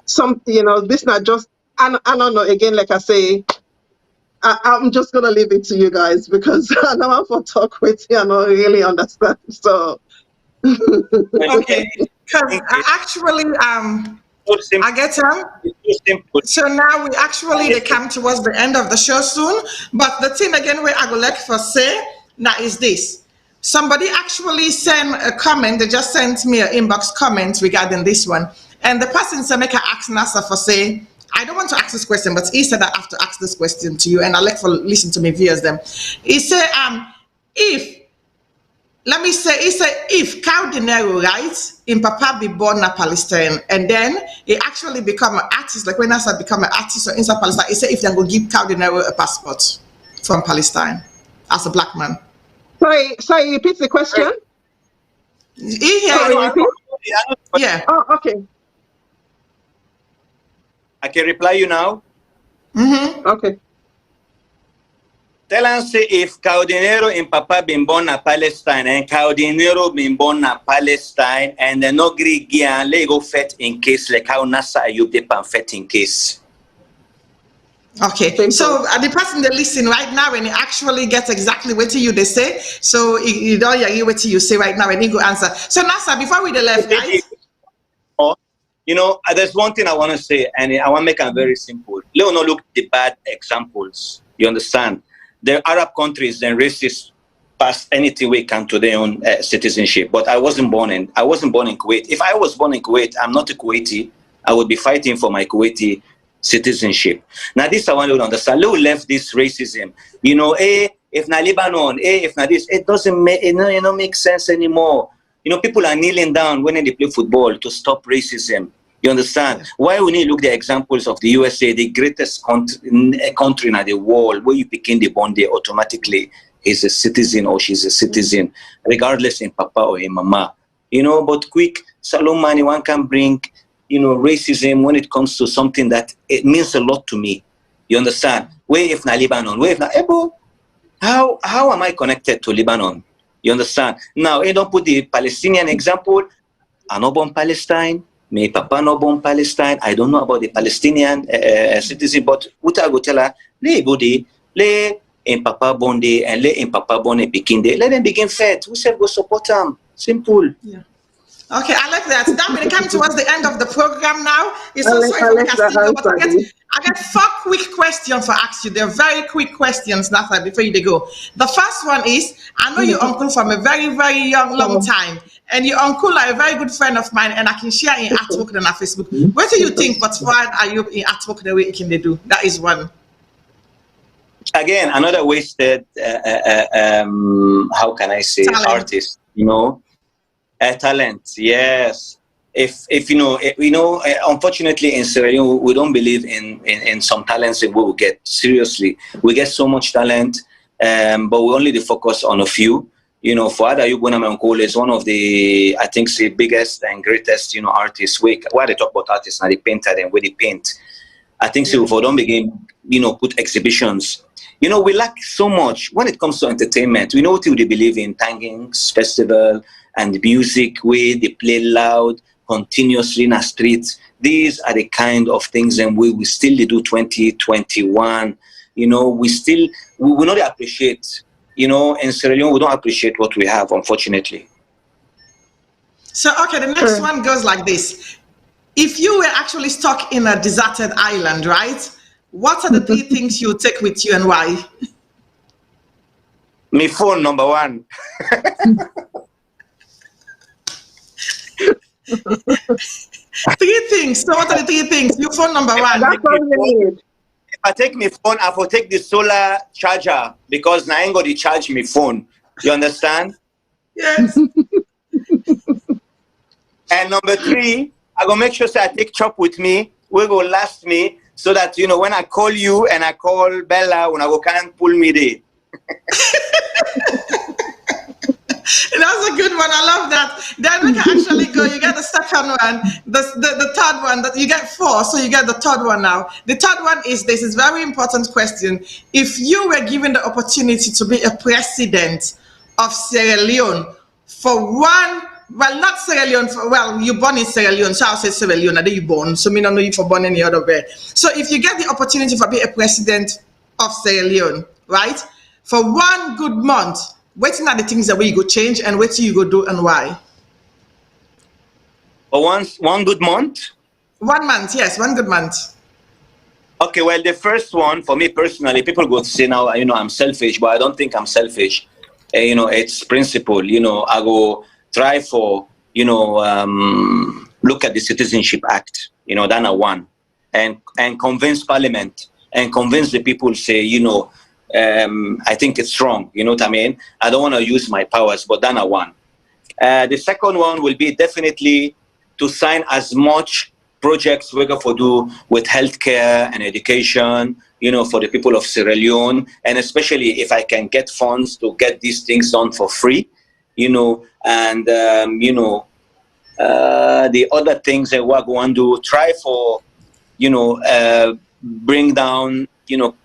some, this not just, I don't know, again, like I say, I'm just going to leave it to you guys because I don't want to talk with you. I don't really understand. So. Okay. Because actually, I get so now they come towards the end of the show soon. But the thing again where I go like for say now is this. Somebody actually sent a comment, they just sent me an inbox comment regarding this one. And the person said make I ask Nasser for say, I don't want to ask this question, but he said I have to ask this question to you and I'll let for listen to me viewers them. He said if let me say, he said, if Caldinero, right, in Papa be born in Palestine, and then he actually become an artist, like when I said become an artist or inside Palestine, he said, if they go give Caldinero a passport from Palestine as a black man. Sorry, repeat the question. Yeah. Oh, okay. I can reply you now. Okay. Tell us if Caldinero in Papa been born in Palestine and Caldinero been born in Palestine and the no Greek gian lego fet in case like how Nasser Ayoub de pan fet in case. Okay, so the person they listen right now and he actually gets exactly what you they say. So you don't hear what you say right now and he go answer. So Nasser, before we the left, right? There's one thing I want to say, and I want to make it very simple. Let us not look at the bad examples. You understand? The Arab countries and racist past anything we can to their own citizenship. But I wasn't born in Kuwait. If I was born in Kuwait, I'm not a Kuwaiti. I would be fighting for my Kuwaiti citizenship. Now this I want to understand. Who left this racism? If na Lebanon, if na this, it doesn't make sense anymore. People are kneeling down when they play football to stop racism. You understand? Why we need to look at the examples of the USA, the greatest country in the world, where you begin the bond there automatically is a citizen or she's a citizen, regardless in Papa or in Mama. But quick, Salone, one can bring, racism when it comes to something that it means a lot to me. You understand? Where if na Lebanon, where if na Ebo, how am I connected to Lebanon? You understand? Now, I don't put the Palestinian example. I'm not born Palestine. My papa no born Palestine. I don't know about the Palestinian citizen, but what I go tell her, le in papa born there and le in papa born in Pekin there. Let them begin fed. We said go support them. Simple. Yeah. Okay, I like that. That will come towards the end of the program now. It's so sorry for but I get 4 quick questions for ask you. They're very quick questions, Nasser, before you go. The first one is, I know your uncle from a very, very long time. And your uncle are a very good friend of mine, and I can share in artwork on our Facebook. What do you think? But why are you in artwork the way can they do? That is one. Again, another wasted, how can I say, talent. Artist, talent, yes. If unfortunately in Sierra Leone, we don't believe in some talents that we will get. Seriously, we get so much talent, but we only focus on a few. For Ayoub, my uncle is one of the, I think, the biggest and greatest, artists. Why they talk about artists now, they paint them where they paint. I think so. If we don't begin, put exhibitions. We lack so much when it comes to entertainment. We know what they believe in, tangings, festival, and music where they play loud continuously in the streets. These are the kind of things and we still do 2021. We not appreciate, in Sierra Leone, we don't appreciate what we have, unfortunately. So, okay, the next one goes like this. If you were actually stuck in a deserted island, right? What are the 3 things you take with you and why? My phone, number 1. 3 things. So what are the 3 things? Your phone, number 1. That's all you need. If I take my phone, I will take the solar charger because now I ain't got to charge my phone. You understand? Yes. And number 3, I go make sure I take chop with me. We go last me so that when I call you and I call Bella, when I go can't pull me there. That's a good one. I love that. Then we can actually go. You get the second one, the third one. That you get 4, so you get the third one now. The third one is this is very important question. If you were given the opportunity to be a president of Sierra Leone for 1 well, not Sierra Leone. Well, you born in Sierra Leone, so I'll say Sierra Leone. And then you born, so me not know you for born any other way. So if you get the opportunity for be a president of Sierra Leone, right, for 1 good month, what are the things that you go change and what you go do and why? For one good month? 1 month, yes, 1 good month. Okay, well, the first one, for me personally, people go to say now, I'm selfish, but I don't think I'm selfish. It's principle. I go try for, look at the Citizenship Act, that's one. And convince Parliament and convince the people, say, I think it's wrong. You know what I mean? I don't want to use my powers, but that's one. The second one will be definitely to sign as much projects we're going to do with healthcare and education, for the people of Sierra Leone, and especially if I can get funds to get these things done for free, and the other things that we're going to try for, bring down,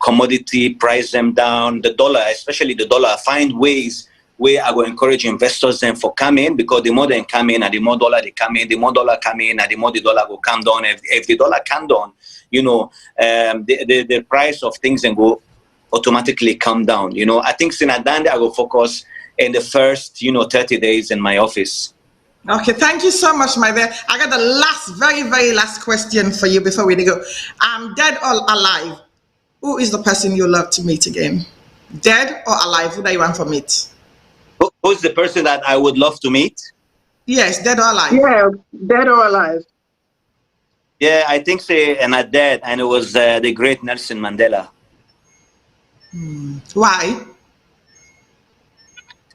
commodity, price them down, the dollar, especially the dollar, find ways where I will encourage investors then for come in, because the more they come in and the more dollar they come in, the more dollar come in and the more the dollar will come down. If the dollar come down, the price of things then go automatically come down. I think Sinadande I will focus in the first, 30 days in my office. Okay, thank you so much, my dear. I got the last, very, very last question for you before we go. Dead or alive, who is the person you love to meet again? Dead or alive, who do you want to meet? Who's the person that I would love to meet? Yes, dead or alive. Yeah, dead or alive. Yeah, I think say and not dead, and it was the great Nelson Mandela. Why?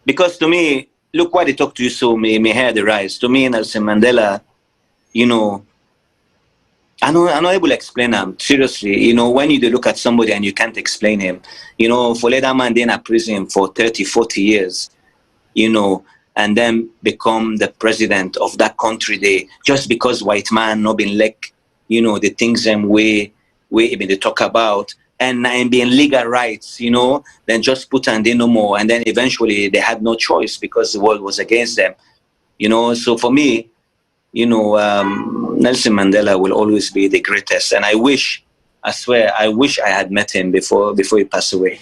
Because to me, look why they talk to you so me hair the rise. To me, Nelson Mandela, I'm not able to explain him. Seriously, when you look at somebody and you can't explain him, for let that man in a prison for 30, 40 years, and then become the president of that country there, just because white man not been like, the things them way even they talk about, and being legal rights, then just put and they no more. And then eventually they had no choice because the world was against them, So for me, Nelson Mandela will always be the greatest. And I wish I had met him before he passed away.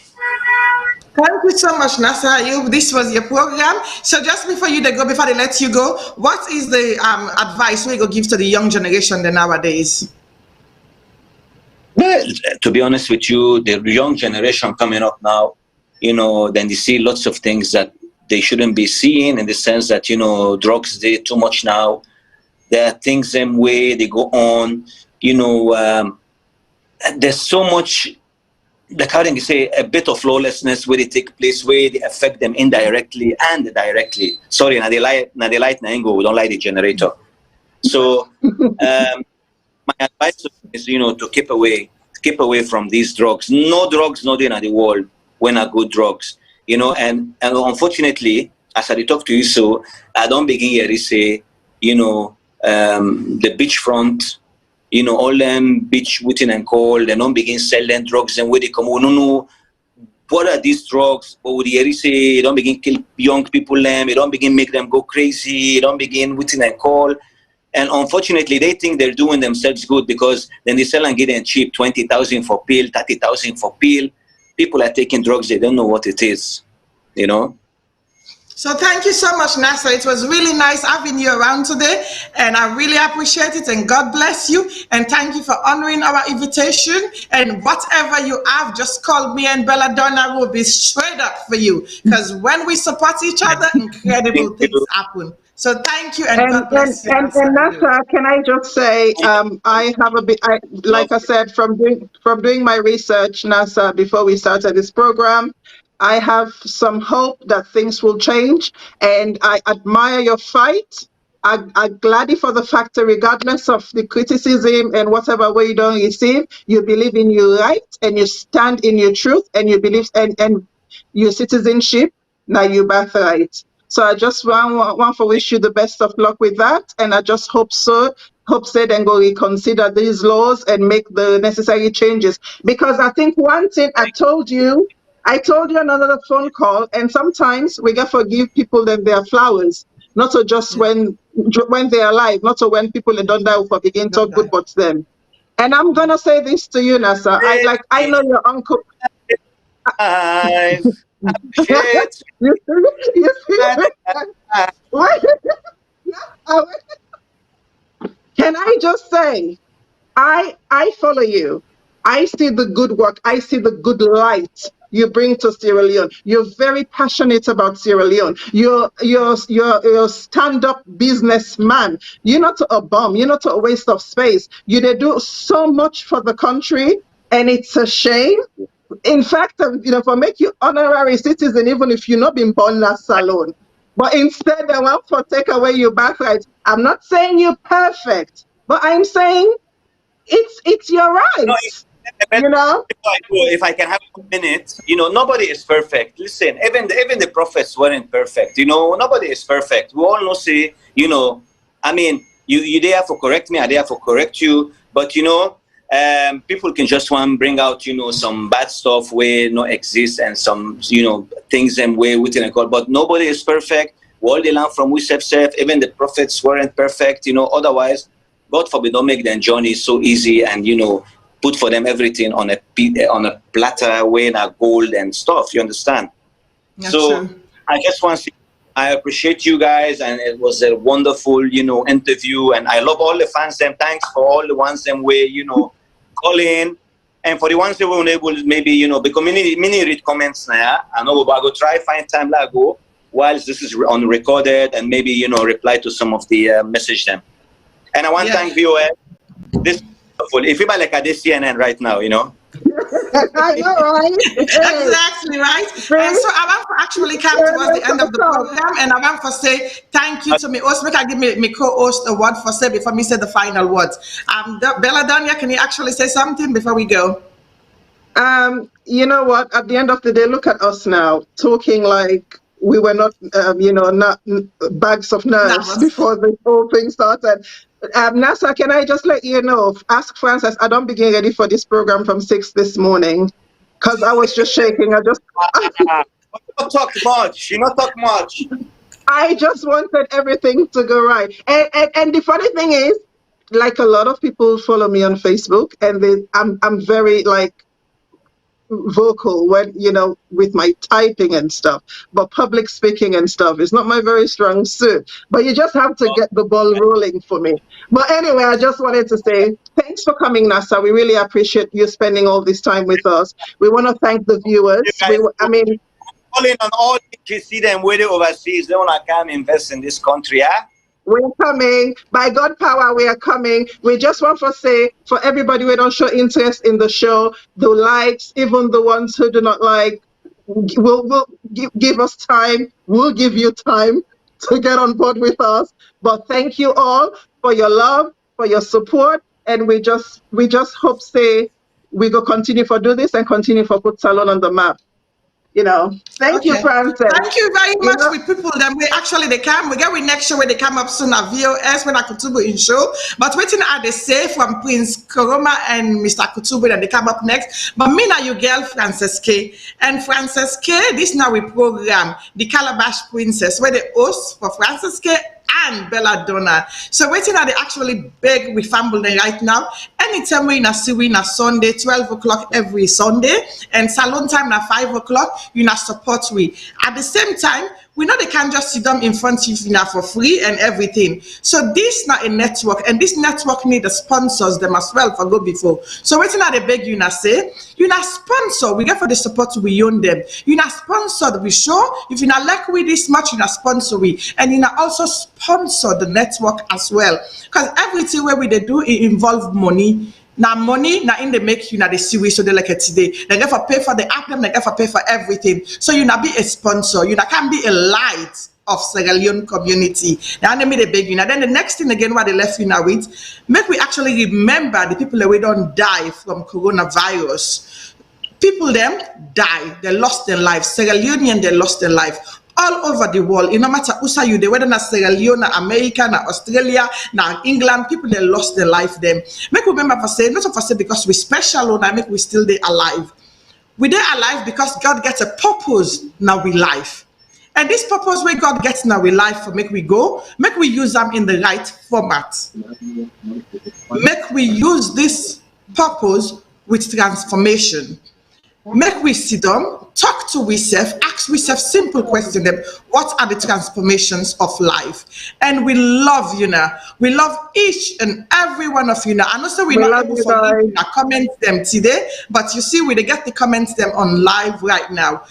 Thank you so much, Nasser. Ayoub, this was your program. So just before they let you go, what is the advice we go give to the young generation nowadays? Well, to be honest with you, the young generation coming up now, then they see lots of things that they shouldn't be seeing, in the sense that, drugs, they too much now. There are things them way they go on, there's so much, like how can you say, a bit of lawlessness where they take place, where they affect them indirectly and directly. Sorry, now they light we don't light the generator. So my advice is, to keep away from these drugs. No drugs, not in the world when are good drugs, and unfortunately, as I talk to you, so I don't begin here to say, the beachfront, all them beach within and cold, they don't begin selling drugs and where they come, no, what are these drugs? What would you say? You don't begin kill young people, you don't begin make them go crazy, you don't begin within and cold. And unfortunately, they think they're doing themselves good because then they sell and get them cheap, 20,000 for pill, 30,000 for pill. People are taking drugs, they don't know what it is, So thank you so much, Nasser. It was really nice having you around today, and I really appreciate it, and God bless you, and thank you for honoring our invitation. And whatever you have, just call me, and Belladonna will be straight up for you, because when we support each other, incredible things happen. So thank you, and God bless you. And Nasser, can I just say, I have a bit, like I said, from doing my research, Nasser, before we started this program, I have some hope that things will change, and I admire your fight. I'm glad for the fact that regardless of the criticism and whatever way you don't receive, you believe in your right and you stand in your truth and you believe and your citizenship, now you birthright. So I just want to wish you the best of luck with that, and I just hope say then go reconsider these laws and make the necessary changes. Because I think one thing I told you on another phone call, and sometimes we gotta forgive people that their flowers. not to just when they're alive, not to when people don't die for begin talk good but them. And I'm gonna say this to you, Nasser. I know your uncle. Eyes. Appreciate. You see? What? Can I just say, I follow you. I see the good work. I see the good light you bring to Sierra Leone. You're very passionate about Sierra Leone. You're a stand-up businessman. You're not a bum. You're not a waste of space. You they do so much for the country, and it's a shame. In fact, for make you honorary citizen, even if you've not been born as Salone. But instead, they want to take away your birthright. I'm not saying you're perfect, but I'm saying it's your right. No, if I can have a minute, nobody is perfect. Listen, even the prophets weren't perfect. Nobody is perfect. We all know, say, I mean, you there for correct me, I there for correct you, but people can just want to bring out, some bad stuff where no exist and some, things and way within a God, but nobody is perfect. We all they learn from we self, even the prophets weren't perfect, otherwise, God forbid, don't make their journey so easy and, put for them everything on a platter, weighing a gold and stuff, you understand? That's so true. I just want to say, I appreciate you guys, and it was a wonderful, interview, and I love all the fans, and thanks for all the ones them way, call in, and for the ones that were able, maybe, because many read comments now, I know we'll go try find time like go, whilst this is on recorded, and maybe, reply to some of the message them. And I want to thank VOA. This is wonderful. If you buy like a CNN right now, I know, right? Exactly, right? And so I want to actually come towards the end of the program, and I want to say thank you to me. Also, can give me co-host a word for say before me say the final words. Bella Dania, can you actually say something before we go? You know what? At the end of the day, look at us now, talking like we were not, not bags of nerves before the whole thing started. Nasser, can I just let you know, ask Frances, I don't begin ready for this program from 6 this morning because I was just shaking. You not talk much. You not talk much. I just wanted everything to go right. And the funny thing is, like a lot of people follow me on Facebook, and I'm very vocal when with my typing and stuff, but public speaking and stuff is not my very strong suit. But you just have to get the ball rolling for me. But anyway, I just wanted to say thanks for coming, Nasser. We really appreciate you spending all this time with us. We want to thank the viewers. Calling on all you see them waiting overseas, they want to come invest in this country, We're coming. By God power, we are coming. We just want to say, for everybody who don't show interest in the show, the likes, even the ones who do not like, will give us time. We'll give you time to get on board with us. But thank you all for your love, for your support. And we just hope, say, we go continue for do this and continue for put Salone on the map. Thank you, Frances. Thank you very much. With people that they come. We get with next show where they come up soon at VOS when I Kutubu in show. But waiting at the say from Prince Koroma and Mr. Kutubu that they come up next. But me now your girl Frances K. And Frances K, this now we program the Calabash Princess where they host for Frances K and Bella Donna. So waiting at the actually beg we family right now. Anytime we na see we na Sunday, 12 o'clock every Sunday, and Salone time na 5 o'clock, you na support we. At the same time, we know they can't just sit down in front of you for free and everything. So this not a network, and this network need the sponsors them as well for go before. So waiting at the beg you na say, you na sponsor, we get for the support we own them. You na sponsor we show, if you na like we this much, you na sponsor we, and you na also sponsor the network as well. Because everything where we they do it involve money. Now money, now in the make you now the series so they like it today. They get for pay for the app, them they get for pay for everything. So you now be a sponsor, you now can be a light of Sierra Leone community. Now they made a big, then the next thing again what they left you now with, make we actually remember the people that we don't die from coronavirus. People them die, they lost their lives. Sierra Leonean, they lost their life. All over the world, no matter who say you, they whether na Sierra Leone, na America, na Australia, na England, people they lost their life them. Make we remember for say, not for say because we special, I make we still they alive. We they alive because God gets a purpose now we life. And this purpose where God gets in our life for make we go, make we use them in the right format. Make we use this purpose with transformation. Make we sit down, talk to ourselves, ask ourselves simple questions. What are the transformations of life? And we love you now. We love each and every one of you now. I know so we're not able to read the comments them today, but you see, we get the comments them on live right now.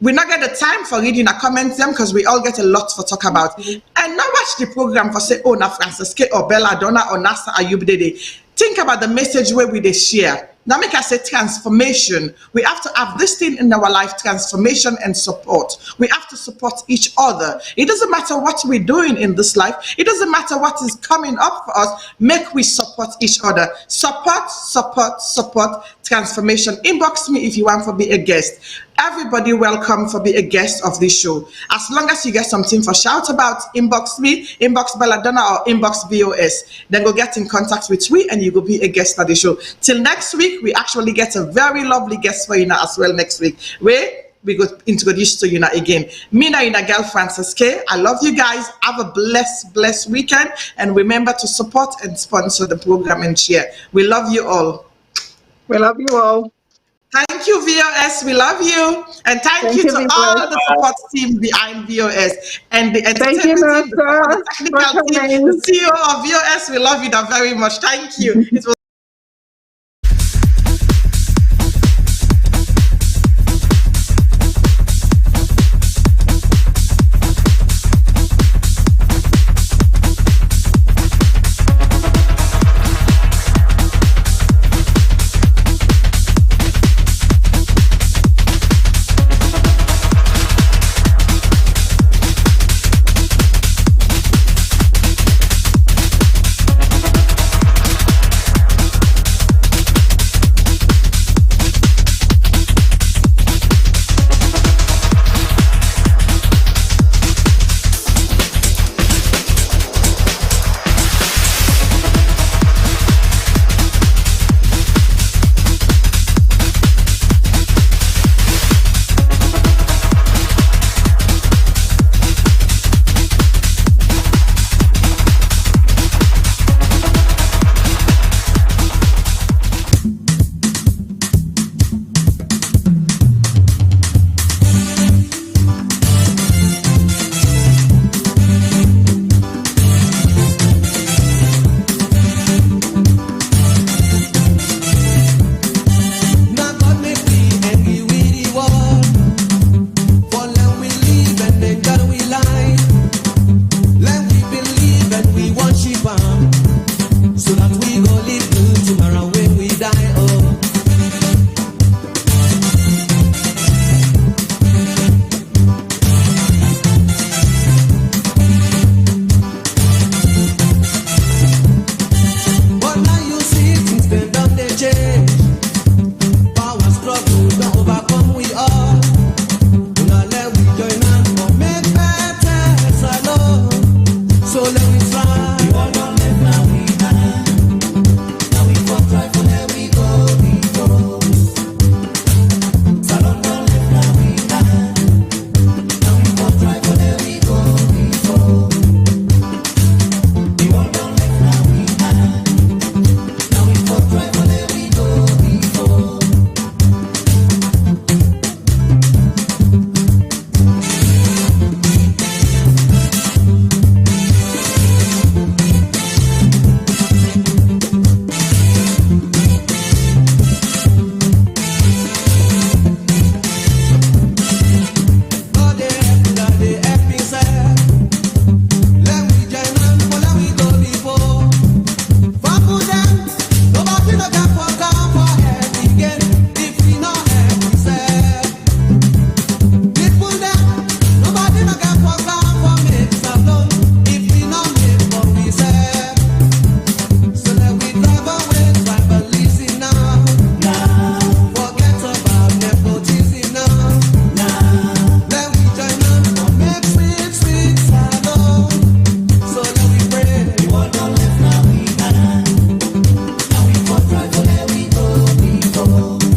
We not get the time for reading the comments them because we all get a lot to talk about. And now watch the program for say, oh, na Francis K or Bella Donna or Nasser Ayoub Dede. Think about the message where we they share. Now make I say transformation. We have to have this thing in our life, transformation and support. We have to support each other. It doesn't matter what we're doing in this life. It doesn't matter what is coming up for us. Make we support each other. Support, support, support, transformation. Inbox me if you want to be a guest. Everybody welcome for be a guest of this show. As long as you get something for shout about, inbox me, inbox Belladonna or inbox VOS. Then go get in contact with me and you will be a guest of the show. Till next week, we actually get a very lovely guest for you now as well next week. Where we go introduce to you now again. Me now in a girl Francis K. I love you guys. Have a blessed weekend. And remember to support and sponsor the program and share. We love you all. We love you all. Thank you, VOS. We love you. And thank you to all the support team behind VOS and the entertainment team, the technical team, the CEO of VOS. We love you very much. Thank you. It was